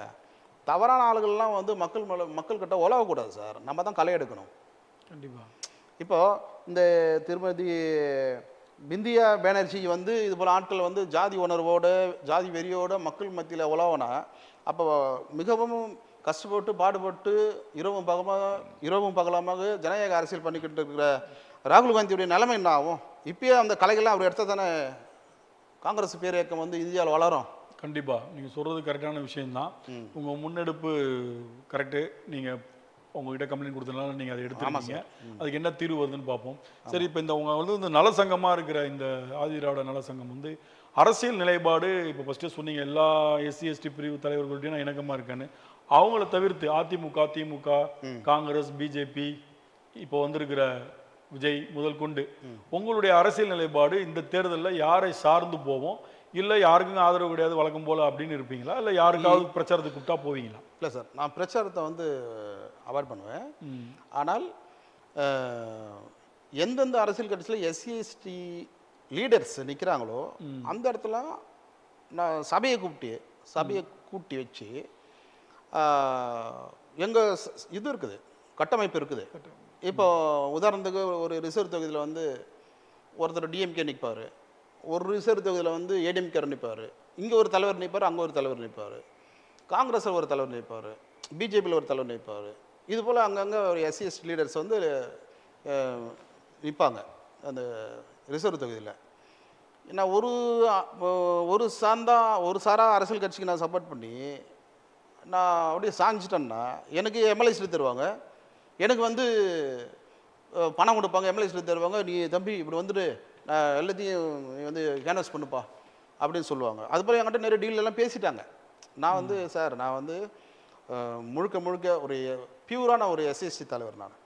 தவறான ஆளுகள்லாம் வந்து மக்கள்கிட்ட உலகக்கூடாது சார், நம்ம தான் களை எடுக்கணும். கண்டிப்பாக. இப்போ இந்த திருமதி பிந்தியா பானர்ஜி வந்து இது போல் ஆட்கள் வந்து ஜாதி உணர்வோடு ஜாதி வெறியோடு மக்கள் மத்தியில் உலவனா, அப்போ மிகவும் கஷ்டப்பட்டு பாடுபட்டு இரவும் பகலமாக ஜனநாயக அரசியல் பண்ணிக்கிட்டு இருக்கிற ராகுல் காந்தியுடைய நிலைமை என்ன ஆகும்? இப்பயே அந்த கலைகள்லாம் அவர் எடுத்த தானே காங்கிரஸ் பேரியக்கம் வந்து இந்தியாவில் வளரும். கண்டிப்பாக நீங்கள் சொல்கிறது கரெக்டான விஷயம்தான். உங்கள் முன்னெடுப்பு கரெக்டு. நீங்கள் உங்ககிட்ட கம்ப்ளைண்ட் கொடுத்ததுனால நீங்கள் அதை எடுத்துருக்கீங்க. அதுக்கு என்ன தீர்வு வருதுன்னு பார்ப்போம். சரி, இப்போ உங்க வந்து இந்த நல சங்கமாக இருக்கிற இந்த ஆதிதிராவிட நல சங்கம் வந்து அரசியல் நிலைப்பாடு இப்போ ஃபஸ்ட்டு சொன்னீங்க, எல்லா எஸ்சி எஸ்டி பிரிவு தலைவர்கள்ட்டையும் நான் இணக்கமாக இருக்கேன்னு. அவங்கள தவிர்த்து அதிமுக, திமுக, காங்கிரஸ், பிஜேபி இப்போ வந்திருக்கிற விஜய் முதல் கொண்டு உங்களுடைய அரசியல் நிலைப்பாடு இந்த தேர்தலில் யாரை சார்ந்து போவோம், இல்லை யாருக்கும் ஆதரவு கிடையாது வழக்கம் போல அப்படின்னு இருப்பீங்களா, இல்லை யாருக்காவது பிரச்சாரத்துக்கு கூப்பிட்டா போவீங்களா? இல்லை சார், நான் பிரச்சாரத்தை வந்து அவாய்ட் பண்ணுவேன். ஆனால் எந்தெந்த அரசியல் கட்சியில் எஸ்சி எஸ்டி லீடர்ஸ் நிற்கிறாங்களோ அந்த இடத்துல நான் சபையை கூட்டி வச்சு எங்கள் இது இருக்குது, கட்டமைப்பு இருக்குது. இப்போ உதாரணத்துக்கு ஒரு ரிசர்வ் தொகுதியில் வந்து ஒருத்தர் டிஎம்கே நிற்பார், ஒரு ரிசர்வ் தொகுதியில் வந்து ஏடிஎம்கே நிற்பார், இங்கே ஒரு தலைவர் நிற்பார், அங்கே ஒரு தலைவர் நிற்பார், காங்கிரஸில் ஒரு தலைவர் நிற்பார், பிஜேபியில் ஒரு தலைவர் நிற்பார். இது போல் அங்கங்கே ஒரு எஸ்சி எஸ்டி லீடர்ஸ் வந்து நிற்பாங்க அந்த ரிசர்வ் தொகுதியில். நான் ஒரு சாரா அரசியல் கட்சிக்கு நான் சப்போர்ட் பண்ணி நான் அப்படியே சாஞ்சிட்டேன்னா எனக்கு எம்எல்ஏ சீட் தருவாங்க, எனக்கு வந்து பணம் கொடுப்பாங்க, எம்எல்ஏ சீட் தருவாங்க. நீ தம்பி இப்படி வந்துட்டு நான் எல்லாத்தையும் நீ வந்து கேன்வாஸ் பண்ணுப்பா அப்படின்னு சொல்லுவாங்க. அதுபோல் என்கிட்ட நிறைய டீலெல்லாம் பேசிட்டாங்க. நான் வந்து சார் நான் வந்து முழுக்க ஒரு பியூரான ஒரு எஸ்சிஎஸ்டி தலைவர், நான்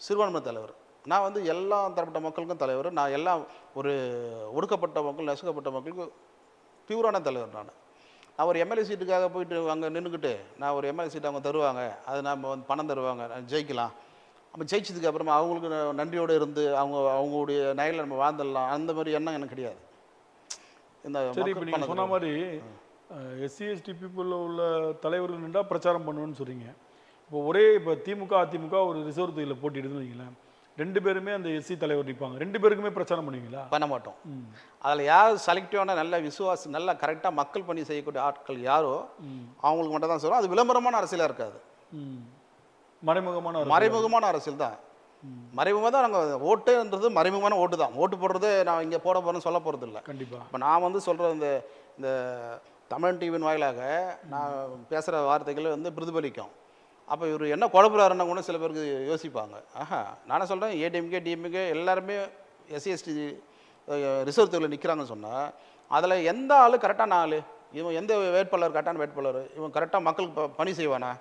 சிறுபான்மை தலைவர், நான் வந்து எல்லா தரப்பட்ட மக்களுக்கும் தலைவர், நான் எல்லாம் ஒரு ஒடுக்கப்பட்ட மக்கள் நசுக்கப்பட்ட மக்களுக்கு பியூரான தலைவர். நான் ஒரு எம்எல்ஏ சீட்டுக்காக போயிட்டு அங்கே நின்றுக்கிட்டு நான் ஒரு எம்எல்ஏ சீட் அவங்க தருவாங்க, அது நம்ம வந்து பணம் தருவாங்க, நான் ஜெயிக்கலாம், நம்ம ஜெயிச்சதுக்கு அப்புறமா அவங்களுக்கு நன்றியோடு இருந்து அவங்களுடைய நகையில் நம்ம வாழ்ந்துடலாம், அந்த மாதிரி எண்ணம் எனக்கு கிடையாது. இந்த சொன்ன மாதிரி எஸ்சி எஸ்டி பீப்புளில் உள்ள தலைவர்கள் நின்றா பிரச்சாரம் பண்ணுவேன்னு சொல்கிறீங்க. இப்போ திமுக அதிமுக ஒரு ரிசர்வ் தொகுதியில் போட்டிடுதுன்னு வைங்களேன், ரெண்டு பேருமே அந்த எஸ்சி தலைவர் நிற்பாங்க, ரெண்டு பேருக்குமே பிரச்சாரம் பண்ணுவீங்களா? பண்ண மாட்டோம். அதில் யார் செலக்டிவான நல்ல விசுவாசம் நல்லா கரெக்டாக மக்கள் பணி செய்யக்கூடிய ஆட்கள் யாரோ அவங்களுக்கு மட்டும் தான் சொல்லுவோம். அது விளம்பரமான அரசியலாக இருக்காது, மறைமுகமான அரசியல் தான். மறைமுகமாக தான் நாங்கள் ஓட்டுன்றது மறைமுகமான ஓட்டு தான். ஓட்டு போடுறது நான் இங்கே போட போகிறேன்னு சொல்ல போகிறது இல்லை. கண்டிப்பாக இப்போ நான் வந்து சொல்கிற இந்த தமிழ் டிவியின் வாயிலாக நான் பேசுகிற வார்த்தைகள் வந்து பிரதிபலிக்கும். அப்போ இவர் என்ன குழப்பறாருன்னா கூட சில பேருக்கு யோசிப்பாங்க. நானே சொல்கிறேன், ஏடிஎம்கே டிஎம்கே எல்லாருமே எஸ்சி எஸ்டி ரிசர்வ் தொகுதியில் நிற்கிறாங்கன்னு சொன்னால் அதில் எந்த ஆள் கரெக்டான ஆள், இவன் எந்த வேட்பாளர் கரெக்டான வேட்பாளர், இவன் கரெக்டாக மக்களுக்கு பணி செய்வானா,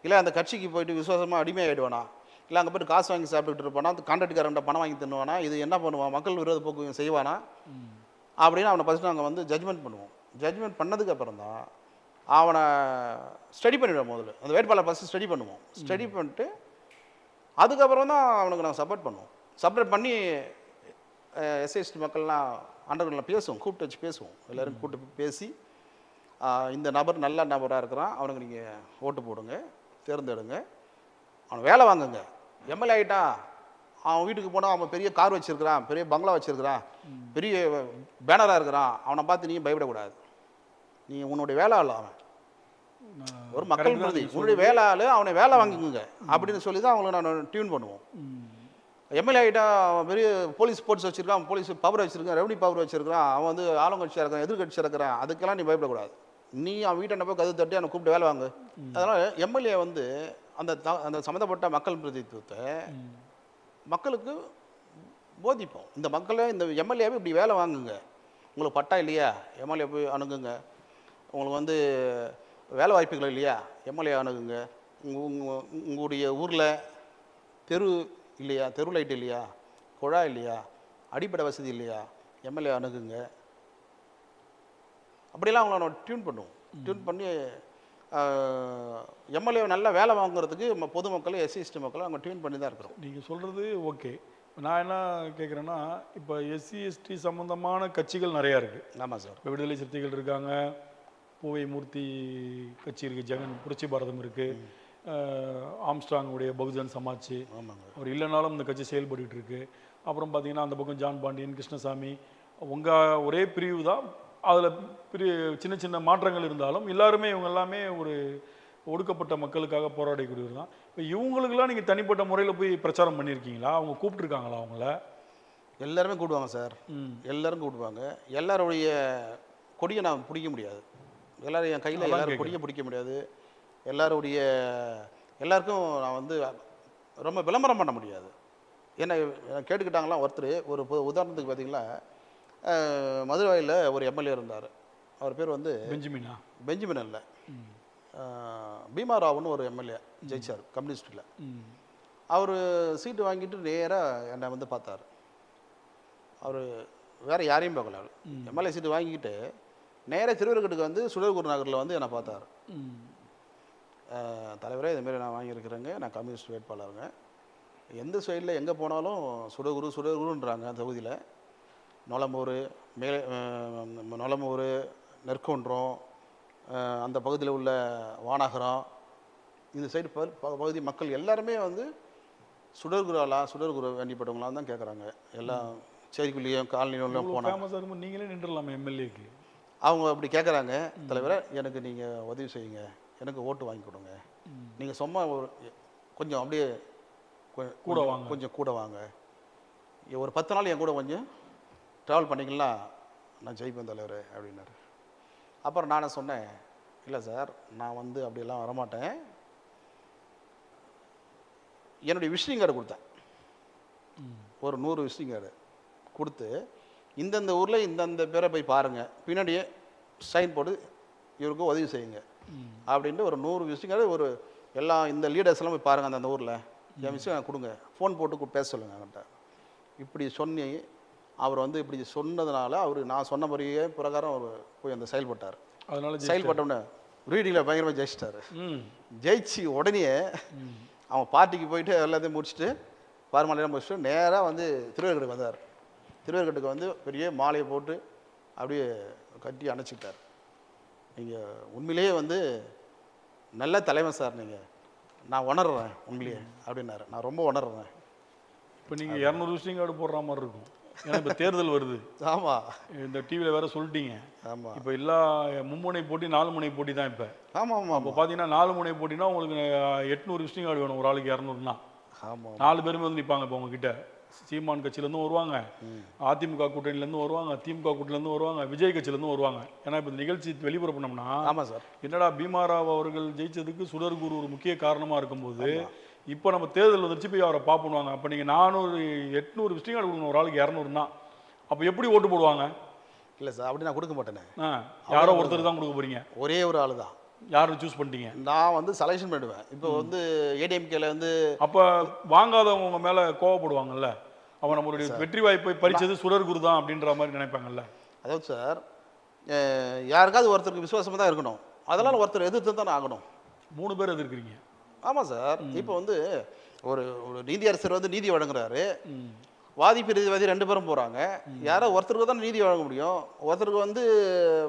இல்லை அந்த கட்சிக்கு போயிட்டு விசுவாசமாக அடிமையாகிடுவானா, இல்லை அங்கே போய்ட்டு காசு வாங்கி சாப்பிட்டுட்டு இருப்பானா, கான்ட்ராக்டுக்காரன்ட்ட பணம் வாங்கி தின்னுவானா, இது என்ன பண்ணுவான், மக்கள் விரோத போக்கு செய்வானா அப்படின்னு அவனை ஃபஸ்ட்டு நாங்கள் வந்து ஜட்ஜ்மெண்ட் பண்ணுவோம். ஜட்ஜ்மெண்ட் பண்ணதுக்கு அப்புறம் தான் அவனை ஸ்டடி பண்ணிவிடுவோம். முதல்ல அந்த வேட்பாளர் ஃபஸ்ட்டு ஸ்டடி பண்ணுவோம். ஸ்டடி பண்ணிட்டு அதுக்கப்புறம் தான் அவனுக்கு நாங்கள் சப்போர்ட் பண்ணுவோம். சப்போர்ட் பண்ணி எஸ்சிஎஸ்டி மக்கள்லாம் அண்டர்கிரவுண்டில் பேசுவோம், கூப்பிட்டு வச்சு பேசுவோம். எல்லோரும் கூப்பிட்டு பேசி இந்த நபர் நல்ல நபராக இருக்கிறான், அவனுக்கு நீங்கள் ஓட்டு போடுங்க, தேர்ந்தெடுங்க, அவன் வேலை வாங்குங்க. எம்எல்ஏ ஆகிட்டான், அவன் வீட்டுக்கு போனால் அவன் பெரிய கார் வச்சுருக்கிறான், பெரிய பங்களா வச்சுருக்கிறான், பெரிய பேனராக இருக்கிறான், அவனை பார்த்து நீங்கள் பயப்படக்கூடாது. நீ உன்னுடைய வேலை ஆள், அவன் ஒரு மக்கள் பிரதி, உன்னுடைய வேலை ஆள், அவனை வேலை வாங்கிக்குங்க அப்படின்னு சொல்லி தான் அவங்களை நான் டியூன் பண்ணுவோம். எம்எல்ஏ ஆகிட்டா அவன் பெரிய போலீஸ் ஸ்போர்ட்ஸ் வச்சுருக்கான், போலீஸ் பவர் வச்சுருக்கான், ரெவன்யூ பவர் வச்சுருக்கான், அவன் வந்து ஆளுங்கட்சியாக இருக்கிறான், எதிர்கட்சியாக இருக்கிறான், அதுக்கெல்லாம் நீ பயப்படக்கூடாது. நீ அவன் வீட்டை போய் கது தட்டி அவனை கூப்பிட்டு வேலை வாங்கு. அதனால் எம்எல்ஏ வந்து அந்த சம்மந்தப்பட்ட மக்கள் பிரதித்துவத்தை மக்களுக்கு போதிப்போம். இந்த மக்களை இந்த எம்எல்ஏவை இப்படி வேலை வாங்குங்க, உங்களுக்கு பட்டா இல்லையா எம்எல்ஏ போய் அணுகுங்க, உங்களுக்கு வந்து வேலை வாய்ப்புகள் இல்லையா எம்எல்ஏ அணுகுங்க, உங்களுடைய ஊரில் தெரு இல்லையா, தெரு லைட் இல்லையா, குழாய் இல்லையா, அடிப்படை வசதி இல்லையா, எம்எல்ஏ அணுகுங்க. அப்படிலாம் அவங்கள நம்ம டியூன் பண்ணுவோம். டியூன் பண்ணி எம்எல்ஏ நல்லா வேலை வாங்குறதுக்கு பொதுமக்கள் எஸ்சி மக்கள் அவங்க டியூன் பண்ணி தான் இருக்கிறோம். நீங்கள் சொல்கிறது ஓகே. நான் என்ன கேட்குறேன்னா, இப்போ எஸ்சி எஸ்டி சம்மந்தமான கட்சிகள் நிறையா இருக்குது. ஆமாம் சார். இப்போ விடுதலை சிறுத்தைகள் இருக்காங்க, பூவை மூர்த்தி கட்சி இருக்குது, ஜெகன் புரட்சி பாரதம் இருக்குது, ஆம்ஸ்ட்ராங்குடைய பகுஜன் சமாஜ், அவர் இல்லைனாலும் இந்த கட்சி செயல்பட்டு இருக்கு. அப்புறம் பார்த்தீங்கன்னா அந்த பக்கம் ஜான் பாண்டியன், கிருஷ்ணசாமி, உங்கள் ஒரே பிரிவு தான், அதில் சின்ன சின்ன மாற்றங்கள் இருந்தாலும் எல்லாருமே இவங்க எல்லாமே ஒரு ஒடுக்கப்பட்ட மக்களுக்காக போராடக்கூடியவர் தான். இப்போ இவங்களுக்கெல்லாம் நீங்கள் தனிப்பட்ட முறையில் போய் பிரச்சாரம் பண்ணியிருக்கீங்களா? அவங்க கூப்பிட்டுருக்காங்களா? அவங்கள எல்லாருமே கூப்பிடுவாங்க சார், எல்லாரும் கூப்பிடுவாங்க. எல்லாருடைய கொடியை நான் பிடிக்க முடியாது, எல்லோரும் என் கையில் எல்லாரும் கொடியை பிடிக்க முடியாது, எல்லாருக்கும் நான் வந்து ரொம்ப விளம்பரம் பண்ண முடியாது. என்ன கேட்டுக்கிட்டாங்களா? ஒருத்தர் ஒரு உதாரணத்துக்கு பார்த்தீங்கன்னா மதுரவாயில் ஒரு எம்எல்ஏ இருந்தார், அவர் பேர் வந்து பெஞ்சமின் இல்லை, பீமா ராவுன்னு ஒரு எம்எல்ஏ ஜெயிச்சார் கம்யூனிஸ்டில். அவர் சீட்டு வாங்கிட்டு நேராக என்னை வந்து பார்த்தார். அவர் வேறு யாரையும் பார்க்கல. எம்எல்ஏ சீட்டு வாங்கிக்கிட்டு நேராக திருவருக்கட்டுக்கு வந்து சுடர்குரு நகரில் வந்து என்னை பார்த்தார். தலைவரே, இதுமாரி நான் வாங்கியிருக்கிறேங்க, நான் கம்யூனிஸ்ட் வேட்பாளருங்க, எந்த சைடில் எங்கே போனாலும் சுடகுருன்றாங்க. அந்த தொகுதியில் நொலம்பூர், நொலம்பூர், நெற்குன்றம், அந்த பகுதியில் உள்ள வானகரம், இந்த சைடு பகுதி மக்கள் எல்லாருமே வந்து சுடர்குரு வேண்டிப்பட்டவங்களாம் தான் கேட்குறாங்க. எல்லாம் சேரிக்குள்ளேயும் காலனியும் போனாங்க. நீங்களே நின்றுடலாமா எம்எல்ஏக்கு? அவங்க அப்படி கேட்குறாங்க. தலைவரை, எனக்கு நீங்கள் உதவி செய்யுங்க, எனக்கு ஓட்டு வாங்கி கொடுங்க, நீங்கள் சும்மா கொஞ்சம் அப்படியே கொஞ்சம் கூட வாங்க, ஒரு 10 நாள் என் கூட கொஞ்சம் ட்ராவல் பண்ணிக்கலாம், நான் ஜெயிப்பேன் தலைவர் அப்படின்னாரு. அப்புறம் நானே சொன்னேன், இல்லை சார், நான் வந்து அப்படியெல்லாம் வரமாட்டேன். என்னுடைய விசிட்டிங் கார்டு கொடுத்தேன், ஒரு 100 விசிட்டிங் கார்டு கொடுத்து, இந்தந்த ஊரில் இந்தந்த பேரை போய் பாருங்கள், பின்னாடியே சைன் போட்டு இவருக்கு உதவி செய்யுங்க அப்படின்ட்டு ஒரு 100 விசிட்டிங் கார்டு, ஒரு எல்லா இந்த லீடர்ஸ்லாம் போய் பாருங்கள் அந்தந்த ஊரில், என் விஷயம் கொடுங்க, ஃபோன் போட்டு பேச சொல்லுங்கள் என்கிட்ட. இப்படி சொன்னி அவர் வந்து இப்படி சொன்னதுனால அவர் நான் சொன்ன மாதிரியே பிரகாரம் அவர் போய் அந்த செயல்பட்டார். அதனால செயல்பட்டோன்னே ரீடிங்கில் பயங்கரமாக ஜெயிச்சிட்டாரு. ஜெயிச்சு உடனே அவன் பார்ட்டிக்கு போயிட்டு எல்லாத்தையும் முடிச்சுட்டு ஃபார்மாலிட்டியாக முடிச்சுட்டு நேராக வந்து திருவேற்கட்டுக்கு வந்தார். திருவேற்கட்டுக்கு வந்து பெரிய மாலையை போட்டு அப்படியே கட்டி அணைச்சிக்கிட்டார். நீங்கள் உண்மையிலேயே வந்து நல்ல தலைமை சார், நீங்கள் நான் உணர்றேன் உண்மையிலேயே அப்படின்னாரு. நான் ரொம்ப உணர்றேன். இப்போ நீங்கள் 200 விசிட்டிங் கார்டு போடுற மாதிரி இருக்கும். ஏன்னா இப்போ தேர்தல் வருது. ஆமாம், இந்த டிவியில் வேற சொல்லிட்டீங்க. ஆமாம், இப்போ எல்லா மும்முனை போட்டி 4 முனை போட்டி தான் இப்போ. ஆமாம் ஆமாம். இப்போ பார்த்தீங்கன்னா 4 முனை போட்டினா உங்களுக்கு 800 விசிட்டிங் கார்டு வேணும், ஒரு ஆளுக்கு 200னா. ஆமாம், 4 பேருமே வந்து நிற்பாங்க. இப்போ உங்ககிட்ட சீமான் கட்சியிலேருந்து வருவாங்க, அதிமுக கூட்டணியிலேருந்து வருவாங்க, திமுக கூட்டணியிலேருந்து வருவாங்க, விஜய் கட்சியிலேருந்து வருவாங்க. ஏன்னா இப்போ இந்த நிகழ்ச்சி வெளிப்புற பண்ணோம்னா, ஆமாம் சார், என்னடா பீமாராவ் அவர்கள் ஜெயிச்சதுக்கு சுடர்குரு ஒரு முக்கிய காரணமாக இருக்கும்போது இப்போ நம்ம தேர்தல் வந்துருச்சு, போய் அவரை பார்ப்பணுவாங்க. அப்போ நீங்கள் 400 800 விசிட்டிங் கார்டு கொடுக்கணும், ஒரு ஆளுக்கு 200 தான். அப்போ எப்படி ஓட்டு போடுவாங்க? இல்லை சார், அப்படி நான் கொடுக்க மாட்டேனே. யாரோ ஒருத்தர் தான் கொடுக்க போறீங்க. ஒரே ஒரு ஆள் தான். யாரும் சூஸ் பண்ணிட்டீங்க? நான் வந்து செலெக்ஷன் பண்ணுவேன். இப்போ வந்து ஏடிஎம்கேல வந்து அப்போ வாங்காதவங்க உங்க மேலே கோவப்படுவாங்கல்ல, அவன் நம்மளுடைய வெற்றி வாய்ப்பை பறிச்சது சுடர்குரு தான் அப்படின்ற மாதிரி நினைப்பாங்கல்ல. அதாவது சார், யாருக்காவது ஒருத்தருக்கு விசுவாசமாக தான் இருக்கணும், அதெல்லாம் ஒருத்தர் எதிர்த்து தான் ஆகணும். 3 பேர் எதிர்க்கிறீங்க. ஆமாம் சார். இப்போ வந்து ஒரு நீதியரசர் வந்து நீதி வழங்குறாரு, வாதி பிரதிவாதி 2 பேரும் போகிறாங்க. யாரோ ஒருத்தருக்கு தான் நீதி வழங்க முடியும், ஒருத்தருக்கு வந்து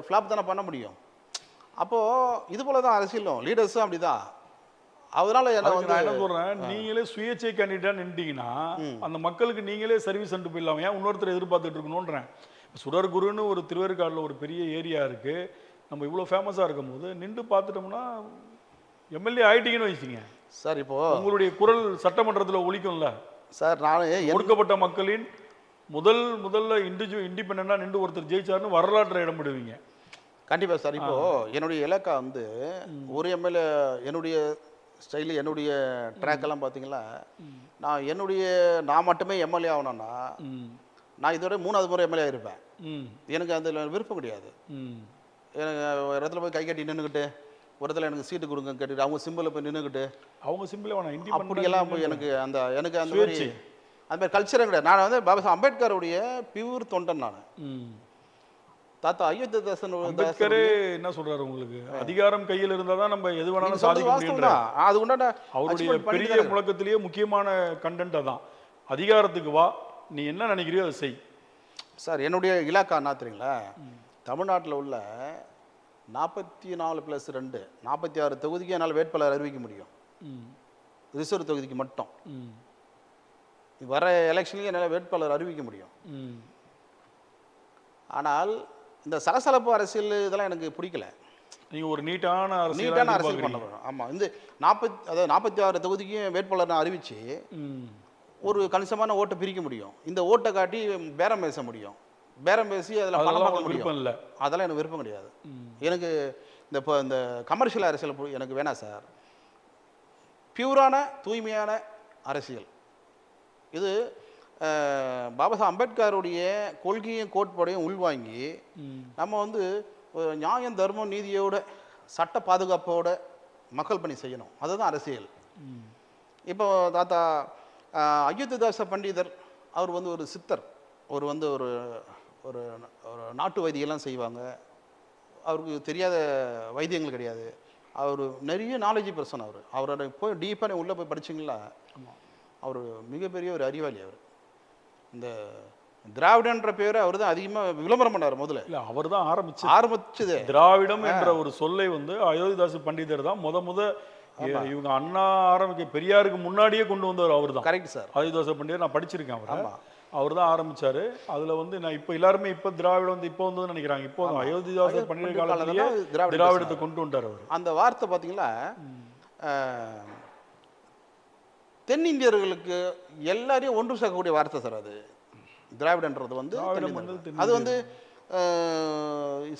ஃப்ளாப் தானே பண்ண முடியும். அப்போது இது போல தான் அரசியலும் லீடர்ஸும் அப்படி தான். அதனால நான் என்ன சொல்கிறேன், நீங்களே சுயேட்சை கேண்டிடேட் நின்றுட்டீங்கன்னா அந்த மக்களுக்கு நீங்களே சர்வீஸ் அனுப்பி போயிடலாம். ஏன் இன்னொருத்தர் எதிர்பார்த்துட்டு இருக்கணுன்றேன். சுடர்குருன்னு ஒரு திருவேற்காடில் ஒரு பெரிய ஏரியா இருக்குது, நம்ம இவ்வளோ ஃபேமஸாக இருக்கும் போது நின்று பார்த்துட்டோம்னா எம்எல்ஏ ஆயிட்டீங்கன்னு வச்சுங்க சார். இப்போ உங்களுடைய குரல் சட்டமன்றத்தில் ஒலிக்கும்ல சார். நான் ஒடுக்கப்பட்ட மக்களின் முதல்ல இண்டிபெண்டாக நின்று ஒருத்தர் ஜெயிச்சாருன்னு வரலாற்றை இடம் விடுவீங்க. கண்டிப்பாக சார். இப்போ என்னுடைய இலக்கா வந்து ஒரு எம்எல்ஏ, என்னுடைய ஸ்டைலு, என்னுடைய ட்ராக்கெல்லாம் பார்த்தீங்களா, நான் மட்டுமே எம்எல்ஏ ஆகணும்னா நான் இதோட 3வது முறை எம்எல்ஏ இருப்பேன். எனக்கு அதில் விருப்பம் கிடையாது. எனக்கு ஒரு இடத்துல போய் கை கட்டி நின்றுக்கிட்டு, ஒரு இடத்துல எனக்கு சீட்டு கொடுங்க கேட்டுட்டு அவங்க சிம்பிளில் போய் நின்றுக்கிட்டு, அவங்க சிம்பிளே அப்படியெல்லாம் போய் எனக்கு அந்த மாதிரி கல்ச்சரே கிடையாது. நான் வந்து பாபா அம்பேத்கருடைய பியூர் தொண்டன். நான் தாத்தா அயோத்திதாசன் என்ன சொல்றாரு, உங்களுக்கு அதிகாரம் கையில் இருந்தால் தான் நம்ம எது வேணாலும் சாதிக்க முடியும். அது உண்டான அவருடைய பெரிய முழக்கத்திலேயே முக்கியமான கண்டென்ட் அதான். அதிகாரத்துக்கு வா, நீ என்ன நினைக்கிறியோ அதை செய். சார், என்னுடைய இலாக்கா என்ன தெரியுங்களா, தமிழ்நாட்டில் உள்ள 44+2 46 தொகுதிக்கு என்னால் வேட்பாளர் அறிவிக்க முடியும். ரிசர்வ் தொகுதிக்கு மட்டும் வர எலெக்ஷன்லேயும் என்னால் வேட்பாளர் அறிவிக்க முடியும். ஆனால் இந்த சலசலப்பு அரசியல் இதெல்லாம் எனக்கு பிடிக்கல. நீங்கள் ஒரு நீட்டான அரசியல் பண்ண வேணும். ஆமாம், இந்த 46 தொகுதிக்கும் வேட்பாளர் நான் அறிவித்து ஒரு கணிசமான ஓட்டை பிரிக்க முடியும். இந்த ஓட்டை காட்டி பேரம் பேச முடியும், பேரம் பேசி அதில் பணம் பார்க்க முடியும். இல்லை, அதெல்லாம் எனக்கு விருப்பம் கிடையாது. எனக்கு இந்த கமர்ஷியல் அரசியல் எனக்கு வேணாம் சார். பியூரான தூய்மையான அரசியல். இது பாபா அம்பேத்கருடைய கொள்கையும் கோட்பாடையும் உள்வாங்கி நம்ம வந்து நியாயம், தர்மம், நீதியோட சட்ட பாதுகாப்போட மக்கள் பணி செய்யணும். அதுதான் அரசியல். இப்போ தாத்தா அயோத்திதாச பண்டிதர் அவர் வந்து ஒரு சித்தர், ஒரு வந்து ஒரு ஒரு ஒரு நாட்டு வைத்தியெல்லாம் செய்வாங்க. அவருக்கு தெரியாத வைத்தியங்கள் கிடையாது. அவர் நிறைய நாலேஜ் பர்சன். அவரோட போய் டீப்பாக உள்ளே போய் படிச்சிங்களா, அவர் மிகப்பெரிய ஒரு அறிவாளி. அவர் இந்த திராவிடன்ற பேரை அவர் தான் அதிகமாக விளம்பரம் பண்ணார். முதல்ல இல்லை, அவர் தான் ஆரம்பிச்சது. திராவிடம் என்ற ஒரு சொல்லை வந்து அயோத்திதாச பண்டிதர் தான் இவங்க அண்ணா ஆரம்பிக்க பெரியாருக்கு முன்னாடியே கொண்டு வந்தவர் அவர் தான். Correct sir. அயோத்திதாச பண்டிதர் நான் படிச்சிருக்கேன். அவர் தான் ஆரம்பிச்சாரு. அதுல வந்து நான் இப்போ எல்லாருமே இப்போ திராவிடம் வந்து இப்போ வந்து நினைக்கிறாங்க. இப்போ அயோத்திதாச பண்டிதர் காலத்திலேயே திராவிடத்தை கொண்டு வந்துட்டார் அவர். அந்த வார்த்தை பார்த்தீங்களா, தென்னிந்தியர்களுக்கு எல்லாரையும் ஒன்று சேர்க்கக்கூடிய வார்த்தை சார் அது. திராவிடன்றது வந்து அது வந்து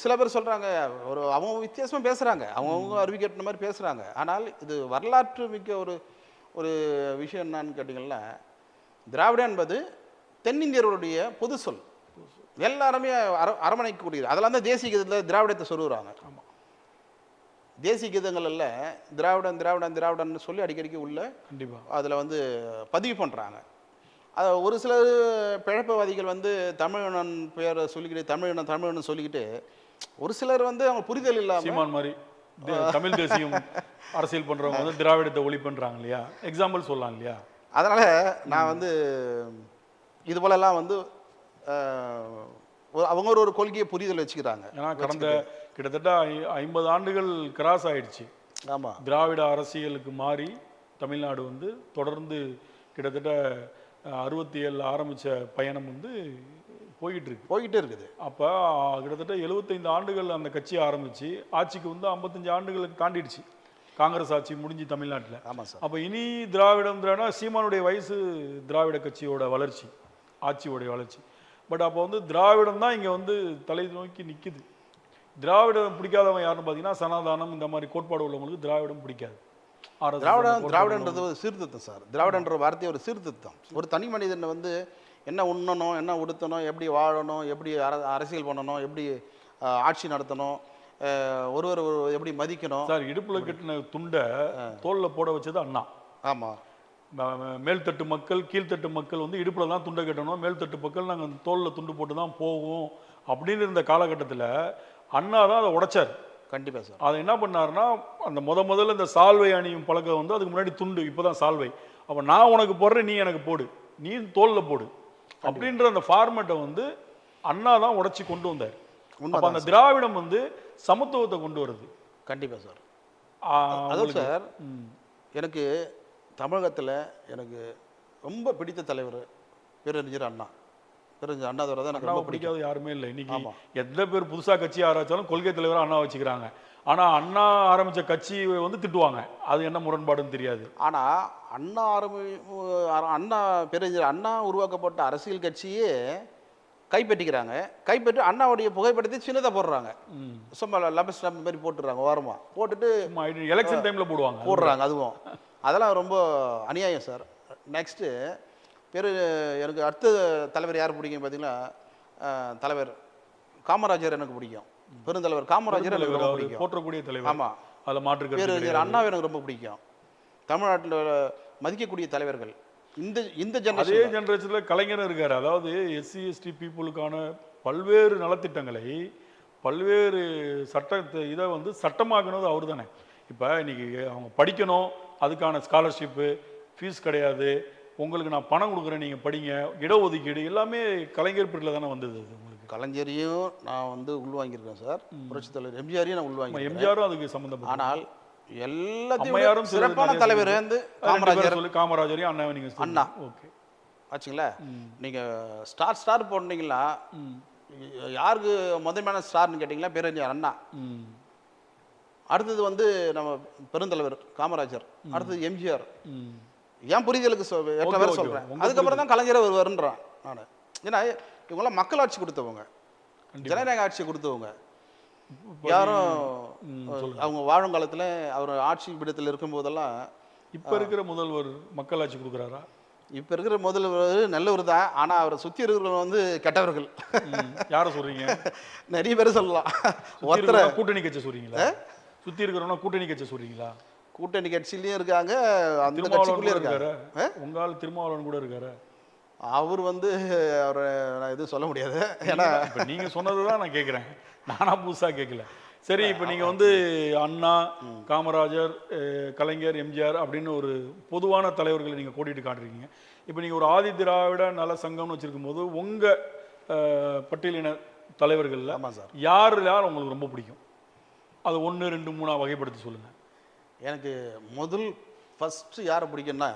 சில பேர் சொல்றாங்க, ஒரு அவங்க வித்தியாசமா பேசுறாங்க, அவங்க அறிவிக்கேற்ற மாதிரி பேசுறாங்க. ஆனால் இது வரலாற்று மிக்க ஒரு ஒரு விஷயம் என்னன்னு கேட்டீங்கன்னா, திராவிடம் என்பது தென்னிந்தியர்களுடைய பொது சொல். எல்லாருமே அரவணைக்கக்கூடியது. அதெல்லாம் தான் தேசிய கீதத்தில் திராவிடத்தை சொல்லுறாங்க. தேசிய கீதங்கள்ல திராவிடன் திராவிடன் திராவிடன்னு சொல்லி அடிக்கடிக்கு உள்ள அதில் வந்து பதிவு பண்ணுறாங்க. அது ஒரு சில பிழப்பவாதிகள் வந்து தமிழன் பேரை சொல்லிக்கிட்டு தமிழன் சொல்லிக்கிட்டு, ஒரு சிலர் வந்து அவங்க புரிதல் இல்லாமல் மாதிரி தமிழ் தேசியம் அரசியல் பண்றவங்க வந்து திராவிடத்தை ஒளி பண்றாங்க இல்லையா, எக்ஸாம்பிள் சொல்லலாம் இல்லையா. அதனால நான் வந்து இது போலெல்லாம் வந்து அவங்க ஒரு கொள்கையை புரிதல் வச்சுக்கிறாங்க. ஏன்னா கடந்த கிட்டத்தட்ட 50 ஆண்டுகள் கிராஸ் ஆயிடுச்சு. ஆமாம், திராவிட அரசியலுக்கு மாறி தமிழ்நாடு வந்து தொடர்ந்து கிட்டத்தட்ட 67 ஆரம்பித்த பயணம் வந்து போய்கிட்டே இருக்குது. அப்போ கிட்டத்தட்ட 75 ஆண்டுகள் அந்த கட்சி ஆரம்பித்து ஆட்சிக்கு வந்து 55 ஆண்டுகளுக்கு தாண்டிடுச்சு. காங்கிரஸ் ஆட்சி முடிஞ்சு தமிழ்நாட்டில். ஆமாம் சார். அப்போ இனி திராவிடம் சீமானுடைய வயசு திராவிட கட்சியோட வளர்ச்சி, ஆட்சியோடைய வளர்ச்சி. பட் அப்போ வந்து திராவிடம் தான் இங்கே வந்து தலை நோக்கி நிற்குது. திராவிடம் பிடிக்காதவங்க யாருன்னு பார்த்தீங்கன்னா சனாதானம் இந்த மாதிரி கோட்பாடு உள்ளவங்களுக்கு திராவிடம் பிடிக்காது. திராவிடன்றது ஒரு சீர்திருத்தம் சார். திராவிடன்ற வார்த்தையை ஒரு சீர்திருத்தம். ஒரு தனி மனிதனை வந்து என்ன உண்ணணும், என்ன உடுத்தணும், எப்படி வாழணும், எப்படி அரசியல் பண்ணணும், எப்படி ஆட்சி நடத்தணும், ஒருவர் எப்படி மதிக்கணும். சார், இடுப்புல கட்டின துண்டை தோல்ல போட வச்சது அண்ணா. ஆமாம். மேல்தட்டு மக்கள் கீழ்த்தட்டு மக்கள் வந்து இடுப்புல தான் துண்டை கட்டணும், மேல்தட்டு மக்கள் நாங்கள் தோல்ல துண்டு போட்டு தான் போவோம் அப்படின்னு இருந்த காலகட்டத்தில் அண்ணா தான் அதை உடைச்சார். கண்டிப்பாக சார். அதை என்ன பண்ணாருன்னா, அந்த முதல்ல இந்த சால்வை அணியும் பழக்கம் வந்து அதுக்கு முன்னாடி துண்டு, இப்போதான் சால்வை. அப்போ நான் உனக்கு போடுறேன், நீ எனக்கு போடு, நீ தோல்ல போடு அப்படின்ற அந்த ஃபார்மேட்டை வந்து அண்ணா தான் உடைச்சி கொண்டு வந்தார். அப்போ அந்த திராவிடம் வந்து சமத்துவத்தை கொண்டு வருது. கண்டிப்பாக சார். அதாவது சார், எனக்கு தமிழகத்தில் எனக்கு ரொம்ப பிடித்த தலைவர் பேரறிஞர் அண்ணா. பேரறிஞர் அண்ணாதவரை தான் எனக்கு ரொம்ப பிடிக்காது யாருமே இல்லை. இன்னைக்கு எந்த பேர் புதுசாக கட்சி ஆரம்பிச்சாலும் கொள்கை தலைவராக அண்ணா வச்சுக்கிறாங்க. ஆனால் அண்ணா ஆரம்பித்த கட்சியை வந்து திட்டுவாங்க. அது என்ன முரண்பாடுன்னு தெரியாது. ஆனால் அண்ணா பேரறிஞர் அண்ணா உருவாக்கப்பட்ட அரசியல் கட்சியே கைப்பற்றிக்கிறாங்க. கைப்பற்றி அண்ணாவுடைய புகைப்படத்தை சின்னதாக போடுறாங்க. சும்மா லம்பஸ் ஸ்டாம்ப் மாதிரி போட்டுடுறாங்க, ஓரமாக போட்டுட்டு எலெக்ஷன் டைமில் போடுறாங்க. அதுவும் அதெல்லாம் ரொம்ப அநியாயம் சார். நெக்ஸ்ட்டு எனக்கு அடுத்த தலைவர் யார் பிடிக்கும் பார்த்தீங்கன்னா, தலைவர் காமராஜர் எனக்கு பிடிக்கும். பெருந்தலைவர் காமராஜர் எனக்கு ரொம்ப பிடிக்கும். போற்றக்கூடிய தலைவர். ஆமாம், அதில் மாற்று பேரறிஞர் அண்ணாவை எனக்கு ரொம்ப பிடிக்கும். தமிழ்நாட்டில் மதிக்கக்கூடிய தலைவர்கள் இந்த ஜெனரேஷனில் கலைஞர் இருக்கார். அதாவது எஸ்சி எஸ்டி பீப்புளுக்கான பல்வேறு நலத்திட்டங்களை பல்வேறு சட்டத்தை இதை வந்து சட்டமாக்குனது அவர் தானே. இப்போ இன்னைக்கு அவங்க படிக்கணும், அதுக்கான ஸ்காலர்ஷிப்பு, ஃபீஸ் கிடையாது, உங்களுக்கு நான் பணம் கொடுக்குறேன், நீங்கள் படிங்க, இடஒதுக்கீடு எல்லாமே கலைஞர் பீரியடில் தானே வந்தது. உங்களுக்கு கலைஞரையும் நான் வந்து உள்வாங்கியிருக்கேன் சார். புரட்சி தலைவர் எம்ஜிஆரையும் நான் உள்வாங்கியிருக்கேன். எம்ஜிஆரும் அதுக்கு சம்மந்தம். ஆனால் எல்லாத்தையும் சிறப்பான தலைவர் வந்து காமராஜரையும் அண்ணா. நீங்க அண்ணா ஓகே ஆச்சுங்களா. நீங்க ஸ்டார் போட்டீங்களா, யாருக்கு முதன்மையான ஸ்டார்னு கேட்டீங்களா, பேரறிஞர் அண்ணா. அடுத்தது வந்து நம்ம பெருந்தலைவர் காமராஜர், அடுத்தது எம்ஜிஆர். ஏன் புரிதலுக்கு சொல்றேன். அதுக்கப்புறம் தான் கலைஞர் வருன்றான் நான். ஏன்னா இவங்கெல்லாம் மக்களாட்சி கொடுத்தவங்க, ஜனநாயக ஆட்சி கொடுத்தவங்க. யாரும் அவங்க வாழும் காலத்தில் அவர் ஆட்சி பீடத்தில் இருக்கும் போதெல்லாம். இப்போ இருக்கிற முதல்வர் மக்களாட்சி கொடுக்குறாரா? இப்போ இருக்கிற முதல்வர் நல்லவர் தான், ஆனால் அவரை சுற்றி இருக்கிறவங்க வந்து கெட்டவர்கள். யாரை சொல்றீங்க? நிறைய பேர் சொல்லலாம். கூட்டணி கட்சி சொல்றீங்களா? சுற்றி இருக்கிறவங்க கூட்டணி கட்சி சொல்றீங்களா? கூட்டணி கட்சியிலையும் இருக்காங்க, அந்த திருமாவளவன் கட்சிக்குள்ளே கூட இருக்காரு. இருக்காரு, உங்க ஆள் திருமாவளவன் கூட இருக்காரு. அவர் வந்து அவரை நான் எதுவும் சொல்ல முடியாது. ஏன்னா இப்போ நீங்க சொன்னதுதான் நான் கேட்குறேன், நானா புதுசா கேட்கல. சரி, இப்போ நீங்க வந்து அண்ணா, காமராஜர், கலைஞர், எம்ஜிஆர் அப்படின்னு ஒரு பொதுவான தலைவர்களை நீங்க கோடிட்டு காட்டுறீங்க. இப்போ நீங்க ஒரு ஆதி திராவிட நல சங்கம்னு வச்சிருக்கும் போது உங்க பட்டியலின தலைவர்கள்ல ஆமாம் சார். யார் உங்களுக்கு ரொம்ப பிடிக்கும்? அது 1 2 3 வகைப்படுத்தி சொல்லுங்க. எனக்கு ஃபர்ஸ்ட் யாரை பிடிக்கும்னா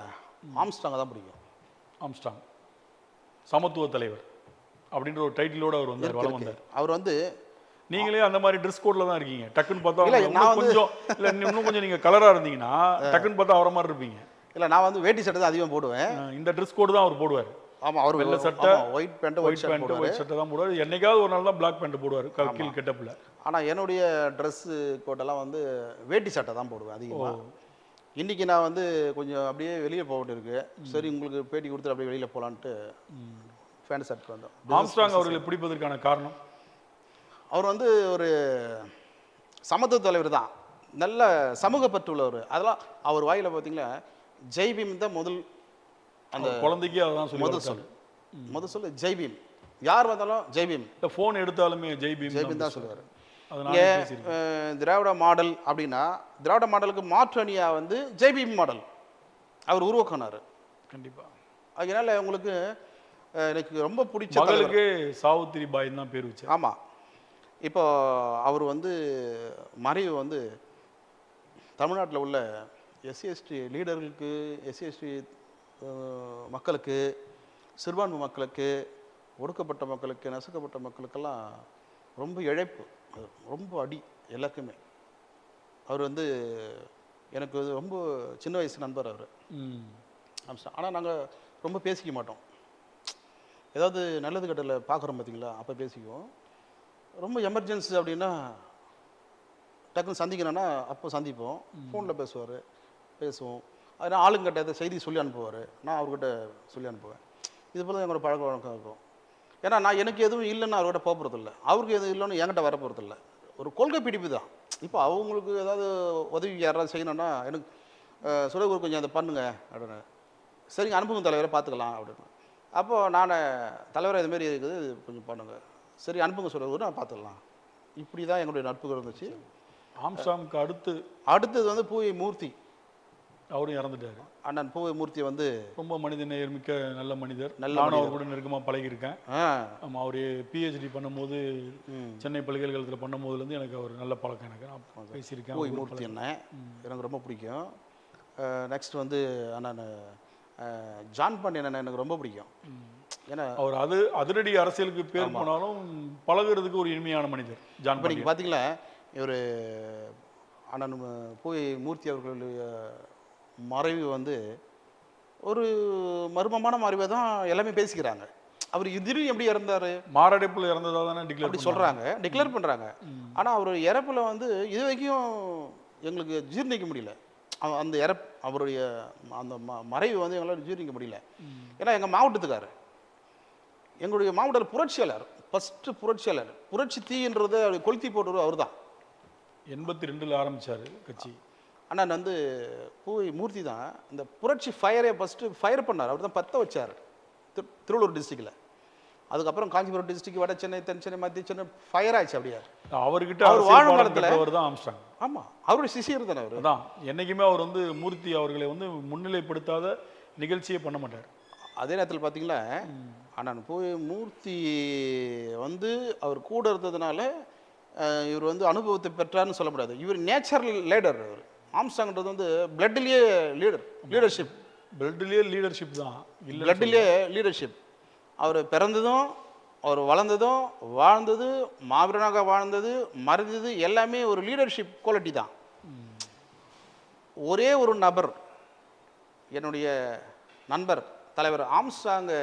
ஆம்ஸ்ட்ராங்கை தான் பிடிக்கும். ஆம்ஸ்ட்ராங் சமத்துவ தலைவர் அப்படின்ற ஒரு டைட்டிலோட அவர் வந்தார், வளம் வந்தார். அவர் வந்து நீங்களே அந்த மாதிரி ட்ரெஸ் கோட்ல தான் இருக்கீங்க. டக்குன்னு பார்த்தா இல்ல, நான் வந்து கொஞ்சம் இல்ல இன்னும் கொஞ்சம் நீங்க கலரா இருந்தீங்கன்னா டக்குன்னு பார்த்தா அவரை மாதிரி இருப்பீங்க. இல்லை, நான் வந்து வேட்டி சட்டை தான் அதிகமாக போடுவேன். இந்த ட்ரெஸ் கோடு தான் அவர் போடுவார். ஆமாம், அவர் வெள்ளை சட்டை, white pant, white pant, white சட்டை தான் போடுவார். என்னைக்காவது ஒரு நாள் தான் பிளாக் பேண்ட் போடுவார் கீழ் கெட்டப்பில். ஆனால் என்னுடைய ட்ரெஸ்ஸு கோட்டெல்லாம் வந்து வேட்டி சட்டை தான் போடுவேன் அதிகமாக. இன்றைக்கி நான் வந்து கொஞ்சம் அப்படியே வெளியே போகிட்டு இருக்கு, சரி உங்களுக்கு பேட்டி கொடுத்துட்டு அப்படியே வெளியில் போகலான்ட்டு ஃபேண்ட் ஷர்ட் வந்தோம். ஆம்ஸ்ட்ராங் அவர்களை பிடிப்பதற்கான காரணம், அவர் வந்து ஒரு சமத்துவ தலைவர் தான், நல்ல சமூக பற்று உள்ளவர். அதெல்லாம் அவர் வாயில் பார்த்தீங்கன்னா ஜெய்பீம் தான் அந்த குழந்தைக்கு அதான் சொல்லி முதல் சொல்லு ஜெய்பீம். யார் வந்தாலும் ஜெய்பீம். ஃபோன் எடுத்தாலுமே ஜெய்பீம் தான் சொல்லுவார். இங்கே திராவிட மாடல் அப்படின்னா திராவிட மாடலுக்கு மாற்று அணியா வந்து ஜெய்பீம் மாடல் அவர் உருவாக்கினார். கண்டிப்பாக. அதனால உங்களுக்கு எனக்கு ரொம்ப பிடிச்ச மகளுக்கு சாவித்திரி பாய் தான் பேர் வச்சு. ஆமாம். இப்போ அவர் வந்து மறைவு வந்து தமிழ்நாட்டில் உள்ள எஸ்சிஎஸ்டி லீடர்களுக்கு, எஸ்சிஎஸ்டி மக்களுக்கு, சிறுபான்மை மக்களுக்கு, ஒடுக்கப்பட்ட மக்களுக்கு, நசுக்கப்பட்ட மக்களுக்கெல்லாம் ரொம்ப இழைப்பு, ரொம்ப அடி எல்லாருக்குமே. அவர் வந்து எனக்கு ரொம்ப சின்ன வயசு நண்பர் அவர். ஆனால் நாங்கள் ரொம்ப பேசிக்க மாட்டோம். ஏதாவது நல்லது கட்டல பார்க்குறோம் பார்த்தீங்களா, அப்போ பேசிக்குவோம். ரொம்ப எமர்ஜென்சி அப்படின்னா டக்குன்னு சந்திக்கணும்னா அப்போ சந்திப்போம். ஃபோனில் பேசுவோம். அதனால் ஆளுங்கிட்ட எதாவது செய்தி சொல்லி அனுப்புவார், நான் அவர்கிட்ட சொல்லி அனுப்புவேன். இது போல் எங்களோட பழக்க வழக்கம் இருக்கும். ஏன்னா நான் எனக்கு எதுவும் இல்லைன்னு அவர்கிட்ட போகிறதில்ல, அவருக்கு எதுவும் இல்லைன்னு என்கிட்ட வர போகிறதில்ல. ஒரு கொள்கை பிடிப்பு தான். இப்போ அவங்களுக்கு ஏதாவது உதவி யாராவது செய்யணும்னா எனக்கு சுடகுரு கொஞ்சம் அதை பண்ணுங்க அப்படின்னு, சரிங்க அனுப்புங்க தலைவரை பார்த்துக்கலாம் அப்படின்னு. அப்போது நான் தலைவரை இதுமாரி இருக்குது கொஞ்சம் பண்ணுங்க, சரி அனுப்புங்க சுடகுரு நான் பார்த்துக்கலாம். இப்படி தான் எங்களுடைய நட்புகள் இருந்துச்சு. ஆம்ஸ்ட்ராங்க்கு அடுத்தது வந்து பூவை மூர்த்தி, அவரும் இறந்துட்டாரு. அண்ணன் பூவை மூர்த்தி வந்து ரொம்ப மனித நேயர் மிக்க நல்ல மனிதர். நானும் அவர் கூட நெருக்கமாக பழகியிருக்கேன். ஆமாம், அவர் பிஹெச்டி பண்ணும்போது சென்னை பல்கலைக்கழகத்தில் பண்ணும்போதுலேருந்து எனக்கு அவர் நல்ல பழக்கம். எனக்கு நான் பேசியிருக்கேன். பூவை மூர்த்தி அண்ணன் எனக்கு ரொம்ப பிடிக்கும். நெக்ஸ்ட் வந்து அண்ணன் ஜான் பாண்டியன் அண்ணன் எனக்கு ரொம்ப பிடிக்கும். ஏன்னா அவர் அதிரடி அரசியலுக்கு பேர் போனாலும் பழகிறதுக்கு ஒரு இனிமையான மனிதர் ஜான். இப்போ நீங்கள் பார்த்தீங்களா, இவர் அண்ணன் பூவை மூர்த்தி அவர்களுடைய மறைவு வந்து ஒரு மர்மமான மறைவை தான் எல்லாமே பேசிக்கிறாங்க. அவர் திடீர்னு எப்படி இறந்தார், மாரடைப்பில் இறந்ததா தானே டிக்ளேர் பண்ணுறாங்க. ஆனால் அவர் இறப்பில் வந்து இது வரைக்கும் எங்களுக்கு ஜீர்ணிக்க முடியல. அந்த அவருடைய அந்த மறைவு வந்து எங்களால் ஜீர்ணிக்க முடியல. ஏன்னா எங்கள் மாவட்டத்துக்கார், எங்களுடைய மாவட்டத்தில் புரட்சியாளர், ஃபஸ்ட்டு புரட்சியாளர், புரட்சி தீன்றதை கொளுத்தி போட்டுருவோம் அவர் தான். 82 ஆரம்பித்தார் கட்சி. ஆனால் வந்து பூவை மூர்த்தி தான் இந்த புரட்சி ஃபயரை ஃபஸ்ட்டு ஃபயர் பண்ணார். அவர் தான் பற்ற வச்சார் திருவள்ளூர் டிஸ்ட்ரிக்டில். அதுக்கப்புறம் காஞ்சிபுரம் டிஸ்ட்ரிக்ட், வட சென்னை, தென் சென்னை, மத்திய சென்னை ஃபயர் ஆயிடுச்சு. அப்படியா அவர்கிட்ட அவர் வாழும் காலத்தில் அவர் தான் ஆம்ஸ்ட்ராங். ஆமாம், அவருடைய சிஷியர் தானே அவர் தான். என்றைக்குமே அவர் வந்து மூர்த்தி அவர்களை வந்து முன்னிலைப்படுத்தாத நிகழ்ச்சியே பண்ண மாட்டார். அதே நேரத்தில் பார்த்தீங்களா, ஆனால் பூவை மூர்த்தி வந்து அவர் கூட இருந்ததுனால இவர் வந்து அனுபவத்தை பெற்றார்னு சொல்ல முடியாது. இவர் நேச்சுரல் லீடர். அவர் ஆம்ஸ்ட்ராங்ன்றது வந்து பிளட்லேயே லீடர்ஷிப் தான், பிளட்லேயே லீடர்ஷிப். அவர் பிறந்ததும், அவர் வளர்ந்ததும், வாழ்ந்தது, மாவீரனாக வாழ்ந்தது, மறைந்தது எல்லாமே ஒரு லீடர்ஷிப் குவாலிட்டி தான். ஒரே ஒரு நபர், என்னுடைய நண்பர் தலைவர் ஆம்ஸ்ட்ராங்கை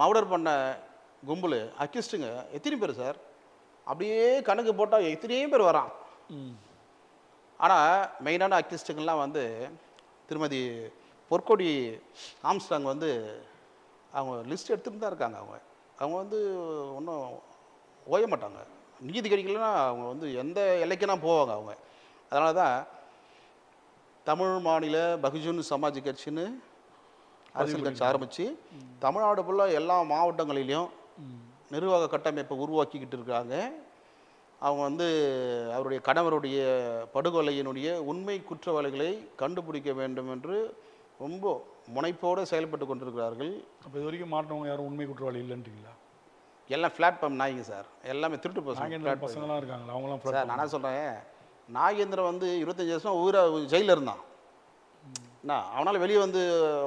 மவுடர் பண்ண கும்பல் அக்கிஸ்ட்டுங்க எத்தனை பேர் சார், அப்படியே கணக்கு போட்டால் எத்தனையோ பேர் வரான். ஆனால் மெயினான அக்கிஸ்ட்டுங்கள்லாம் வந்து திருமதி பொற்கொடி ஆம்ஸ்ட்ராங் வந்து அவங்க லிஸ்ட் எடுத்துகிட்டு தான் இருக்காங்க. அவங்க வந்து ஒன்றும் ஓய மாட்டாங்க. நீதி கிடைக்கலன்னா அவங்க வந்து எந்த எல்லைக்குன்னா போவாங்க அவங்க. அதனால தான் தமிழ் மாநில பகுஜன் சமாஜ் கட்சின்னு அரசியல் கட்சி ஆரம்பித்து தமிழ்நாடு ஃபுல்லாக எல்லா மாவட்டங்களிலையும் நிர்வாக கட்டமைப்பை உருவாக்கிக்கிட்டு இருக்காங்க. அவங்க வந்து அவருடைய கணவருடைய படுகொலையினுடைய உண்மை குற்றவாளிகளை கண்டுபிடிக்க வேண்டும் என்று ரொம்ப முனைப்போடு செயல்பட்டு கொண்டிருக்கிறார்கள். அப்போ இது வரைக்கும் மாட்டினவங்க யாரும் உண்மை குற்றவாளி இல்லைன்றீங்களா? எல்லாம் பிளாட்ஃபார்ம் நாய்ங்க சார், எல்லாமே திருட்டு பசங்களாம் இருக்காங்களா அவங்களாம் சார். நான் சொல்கிறேன், நாகேந்திரன் வந்து 25 வருஷம் ஊராக ஜெயிலில் இருந்தான். என்ன அவனால் வெளியே வந்து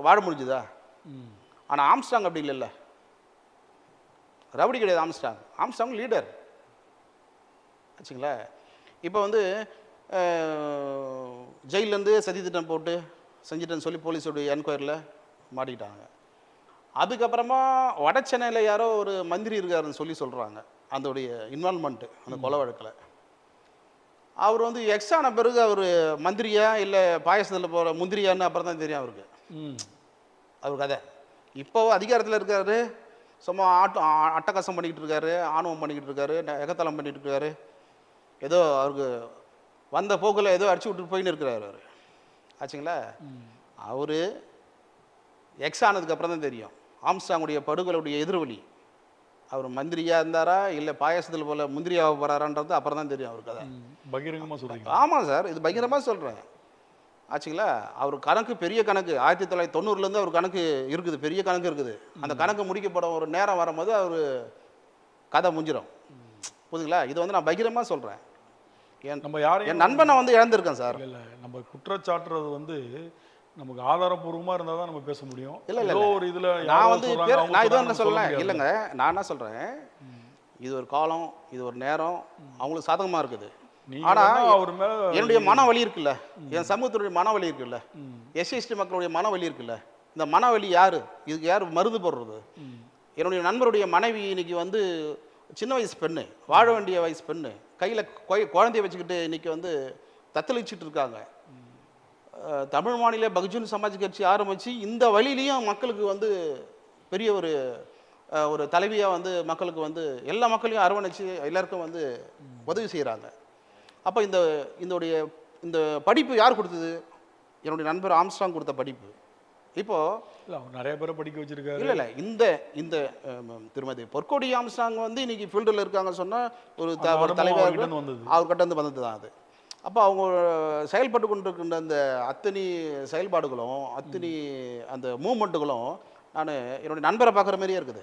வாழ முடிஞ்சுதா? ஆனால் ஆம்ஸ்டாங் அப்படி இல்லைல்ல, ரவுடி கிடையாது. ஆம்ஸ்டாங் லீடர் ஆச்சுங்களா. இப்போ வந்து ஜெயிலேருந்து சதி திட்டம் போட்டு செஞ்சிட்டேன்னு சொல்லி போலீஸோடைய என்கொயரியில் மாட்டிக்கிட்டாங்க. அதுக்கப்புறமா வட சென்னையில் யாரோ ஒரு மந்திரி இருக்காருன்னு சொல்கிறாங்க அதோடைய இன்வால்மெண்ட்டு அந்த கொலை வழக்கில். அவர் வந்து எக்ஸான பிறகு அவர் மந்திரியா இல்லை பாயசத்தில் போகிற முந்திரியான்னு அப்புறம் தான் தெரியும் அவருக்கு. அவர் கதை இப்போ அதிகாரத்தில் இருக்காரு, சும்மா அட்டகாசம் பண்ணிக்கிட்டு இருக்காரு, ஆணவம் பண்ணிக்கிட்டு இருக்காரு, எகத்தலம் பண்ணிகிட்டு இருக்காரு. ஏதோ அவருக்கு வந்த போக்கில் ஏதோ அடிச்சு விட்டு போயின்னு இருக்கிறார் அவர் ஆச்சுங்களா. அவர் எக்ஸ் ஆனதுக்கப்புறம் தான் தெரியும் ஆம்ஸ்டாங்குடைய படுகொலையுடைய எதிர்வலி. அவர் மந்திரியாக இருந்தாரா இல்லை பாயசத்தில் போல் முந்திரியாக போகிறாரான்றது அப்புறம் தான் தெரியும் அவருக்கு. அதை பகிரங்கமாக சொல்கிறீங்க? ஆமாம் சார், இது பகிரமாக சொல்கிறேன் ஆச்சுங்களா. அவர் கணக்கு பெரிய கணக்கு 1990 அவர் கணக்கு இருக்குது, பெரிய கணக்கு இருக்குது. அந்த கணக்கு முடிக்கப்பட ஒரு நேரம் வரும்போது அவர் கதை முடிஞ்சிடும். புரியுதுங்களா? இது வந்து நான் பகிரமாக சொல்கிறேன். நம்ம யாரையும் என் நண்பனை வந்து இழந்திருக்கேன் சார். இல்லை நம்ம குற்றச்சாட்டுறது வந்து நமக்கு ஆதாரபூர்வமாக இருந்தால் தான் நம்ம பேச முடியும். இல்லை ஒரு இதில் நான் வந்து நான் இது என்ன சொல்லலாம் இல்லைங்க. நான் என்ன சொல்கிறேன், இது ஒரு காலம், இது ஒரு நேரம் அவங்களுக்கு சாதகமாக இருக்குது. ஆனால் அவர் மேலே என்னுடைய மனவலி இருக்குல்ல, என் சமூகத்தினுடைய மனவலி இருக்குல்ல, எஸ்சி மக்களுடைய மனவலி இருக்குல்ல, இந்த மனவலி யார், இதுக்கு யார் மருந்து போடுறது? என்னுடைய நண்பருடைய மனைவி இன்னைக்கு வந்து சின்ன வயசு பெண்ணு, வாழ வேண்டிய வயசு பெண்ணு, கையில் குழந்தைய வச்சுக்கிட்டு இன்னைக்கு வந்து தத்தளிச்சுட்டு இருக்காங்க. தமிழ் மாநில பகுஜன் சமாஜ் கட்சி ஆரம்பித்து இந்த வழியிலையும் மக்களுக்கு வந்து பெரிய ஒரு தலைவியாக வந்து மக்களுக்கு வந்து எல்லா மக்களையும் அரவணைச்சு எல்லாருக்கும் வந்து உதவி செய்கிறாங்க. அப்போ இந்த படிப்பு யார் கொடுத்தது? என்னுடைய நண்பர் ஆம்ஸ்டாங் கொடுத்த படிப்பு. இப்போது நிறைய பேரை படிக்க வச்சிருக்காரு. இல்லை இந்த திருமதி பொற்கொடி ஆம்ஸ்டாங் வந்து இன்னைக்கு ஃபீல்டில் இருக்காங்கன்னு சொன்னால் ஒரு தலைவர் அவர்கிட்ட வந்து வந்தது தான் அது. அப்போ அவங்க செயல்பட்டு கொண்டிருக்கின்ற அந்த அத்தனை செயல்பாடுகளும் அத்தனை அந்த மூமெண்ட்டுகளும் நான் என்னுடைய நண்பரை பார்க்குற மாதிரியே இருக்குது,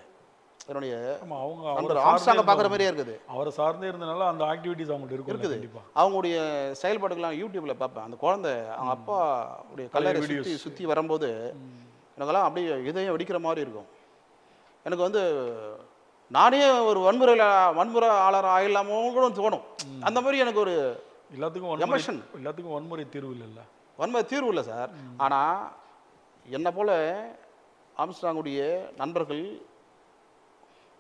என்னுடைய நண்பர் ஆம்ஸ்டாங்கை பார்க்குற மாதிரியே இருக்குது. அவரை சார்ந்தே இருந்தனால அந்த ஆக்டிவிட்டிஸ் அவங்கள்ட்ட இருக்குது. அவங்களுடைய செயல்பாடுகள்லாம் யூடியூப்பில் பார்ப்பேன். அந்த குழந்தை அவங்க அப்பா உடைய கல்லறை சுற்றி வரும்போது எனக்கெல்லாம் அப்படியே இதயம் வெடிக்கிற மாதிரி இருக்கும். எனக்கு வந்து நானே ஒரு வன்முறையாளர் ஆயிடலாமோ கூட தோணும். அந்த மாதிரி எனக்கு ஒரு எல்லாத்துக்கும் வன்முறை தீர்வு இல்லைல்ல. வன்முறை தீர்வு இல்லை சார். ஆனால் என்னை போல ஆம்ஸ்டாங்குடைய நண்பர்கள்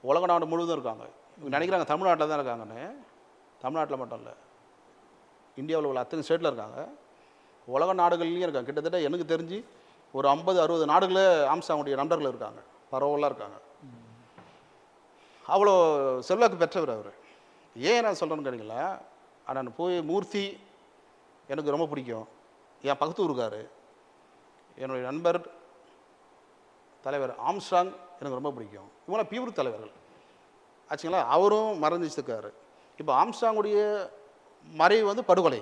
உலக நாடு முழுவதும் இருக்காங்க. நினைக்கிறாங்க தமிழ்நாட்டில் தான் இருக்காங்கன்னு. தமிழ்நாட்டில் மட்டும் இல்லை, இந்தியாவில் உள்ள அத்தனை ஸ்டேட்டில் இருக்காங்க, உலக நாடுகள்லையும் இருக்காங்க. கிட்டத்தட்ட எனக்கு தெரிஞ்சு ஒரு 50-60 நாடுகளில் ஆம்ஸ்டாங்குடைய நண்பர்கள் இருக்காங்க, பரவலாக இருக்காங்க. அவ்வளோ செல்வாக்கு பெற்றவர் அவர். ஏன் நான் சொல்கிறேன்னு கேட்டீங்களா, ஆனால் போய் மூர்த்தி எனக்கு ரொம்ப பிடிக்கும், என் பக்கத்து ஊருக்காரு. என்னுடைய நண்பர் தலைவர் ஆம்ஸ்டாங் எனக்கு ரொம்ப பிடிக்கும். இவங்களாம் பீவுர் தலைவர்கள் ஆச்சுங்களா. அவரும் மறைஞ்சிருக்காரு. இப்போ ஆம்ஸ்டாங்குடைய மறைவு வந்து படுகொலை,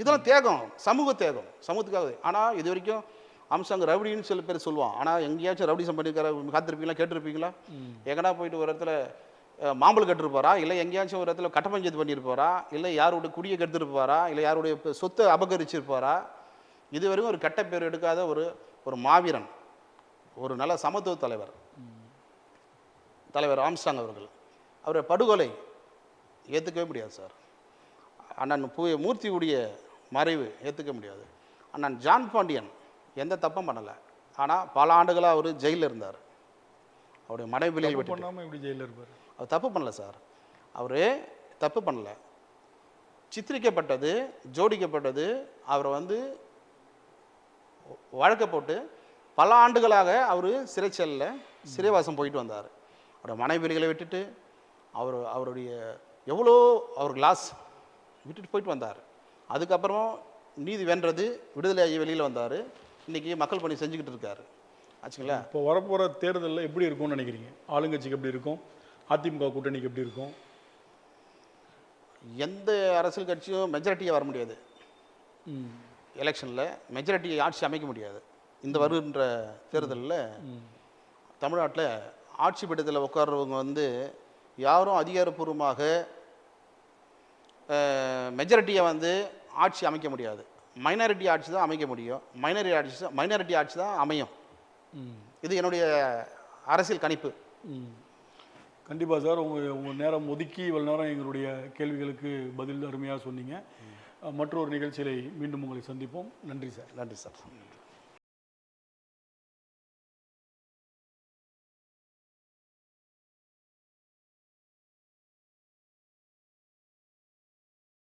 இதெல்லாம் தியாகம், சமூக தியாகம், சமூகத்துக்காக. ஆனால் இது வரைக்கும் ஆம்ஸ்டாங் ரவுடின்னு சில பேர் சொல்லுவான். ஆனால் எங்கேயாச்சும் ரவுடிசம் பண்ணியிருக்காரு காத்திருப்பீங்களா, கேட்டிருப்பீங்களா? எங்கன்னா போயிட்டு ஒரு இடத்துல மாம்பழம் கட்டிருப்பாரா, இல்லை எங்கேயாச்சும் ஒரு இடத்துல கட்ட பஞ்சாயத்து பண்ணியிருப்பாரா, இல்லை யாருடைய குடியை கெடுத்துருப்பாரா, இல்லை யாருடைய சொத்தை அபகரிச்சிருப்பாரா? இது வரைக்கும் ஒரு கெட்ட பேர் எடுக்காத ஒரு மாவீரன், ஒரு நல்ல சமத்துவ தலைவர் ஆம்ஸ்டாங் அவர்கள். அவருடைய படுகொலை ஏற்றுக்கவே முடியாது சார். அண்ணன் மூர்த்தியுடைய மறைவு ஏற்றுக்க முடியாது. அண்ணன் ஜான் பாண்டியன் எந்த தப்பும் பண்ணலை, ஆனால் பல ஆண்டுகளாக அவர் ஜெயிலில் இருந்தார். அவருடைய மனைவி வெளியில் விட்டு எப்படி ஜெயிலில் இருப்பார்? அவர் தப்பு பண்ணல சார், அவர் தப்பு பண்ணல. சித்தரிக்கப்பட்டது, ஜோடிக்கப்பட்டது. அவரை வந்து வழக்க போட்டு பல ஆண்டுகளாக அவர் சிறைவாசம் போயிட்டு வந்தார். அவருடைய மனைவிகளை விட்டுட்டு அவருடைய எவ்வளோ அவருக்கு லாஸ் விட்டுட்டு போயிட்டு வந்தார். அதுக்கப்புறம் நீதி வென்றது, விடுதலையாகி வெளியில் வந்தார். இன்றைக்கி மக்கள் பணி செஞ்சுக்கிட்டு இருக்காரு. ஆச்சுங்களா? இப்போ வரப்போகிற தேர்தலில் எப்படி இருக்கும்னு நினைக்கிறீங்க? ஆளுங்கட்சிக்கு எப்படி இருக்கும்? அதிமுக கூட்டணிக்கு எப்படி இருக்கும்? எந்த அரசியல் கட்சியும் மெஜாரிட்டியாக வர முடியாது. எலெக்ஷனில் மெஜாரிட்டி ஆட்சி அமைக்க முடியாது. இந்த வருகின்ற தேர்தலில் தமிழ்நாட்டில் ஆட்சி பீடத்தில் உட்கார்றவங்க வந்து யாரும் அதிகாரப்பூர்வமாக மெஜாரிட்டியை வந்து ஆட்சி அமைக்க முடியாது. மைனாரிட்டி ஆட்சி தான் அமைக்க முடியும். மைனாரிட்டி ஆட்சி தான் அமையும். இது என்னுடைய அரசியல் கணிப்பு. கண்டிப்பாக சார். உங்கள் நேரம் ஒதுக்கி இவ்வளோ நேரம் எங்களுடைய கேள்விகளுக்கு பதில் அருமையாக சொன்னீங்க. மற்றொரு நிகழ்ச்சியை மீண்டும் உங்களை சந்திப்போம். நன்றி சார். நன்றி சார்.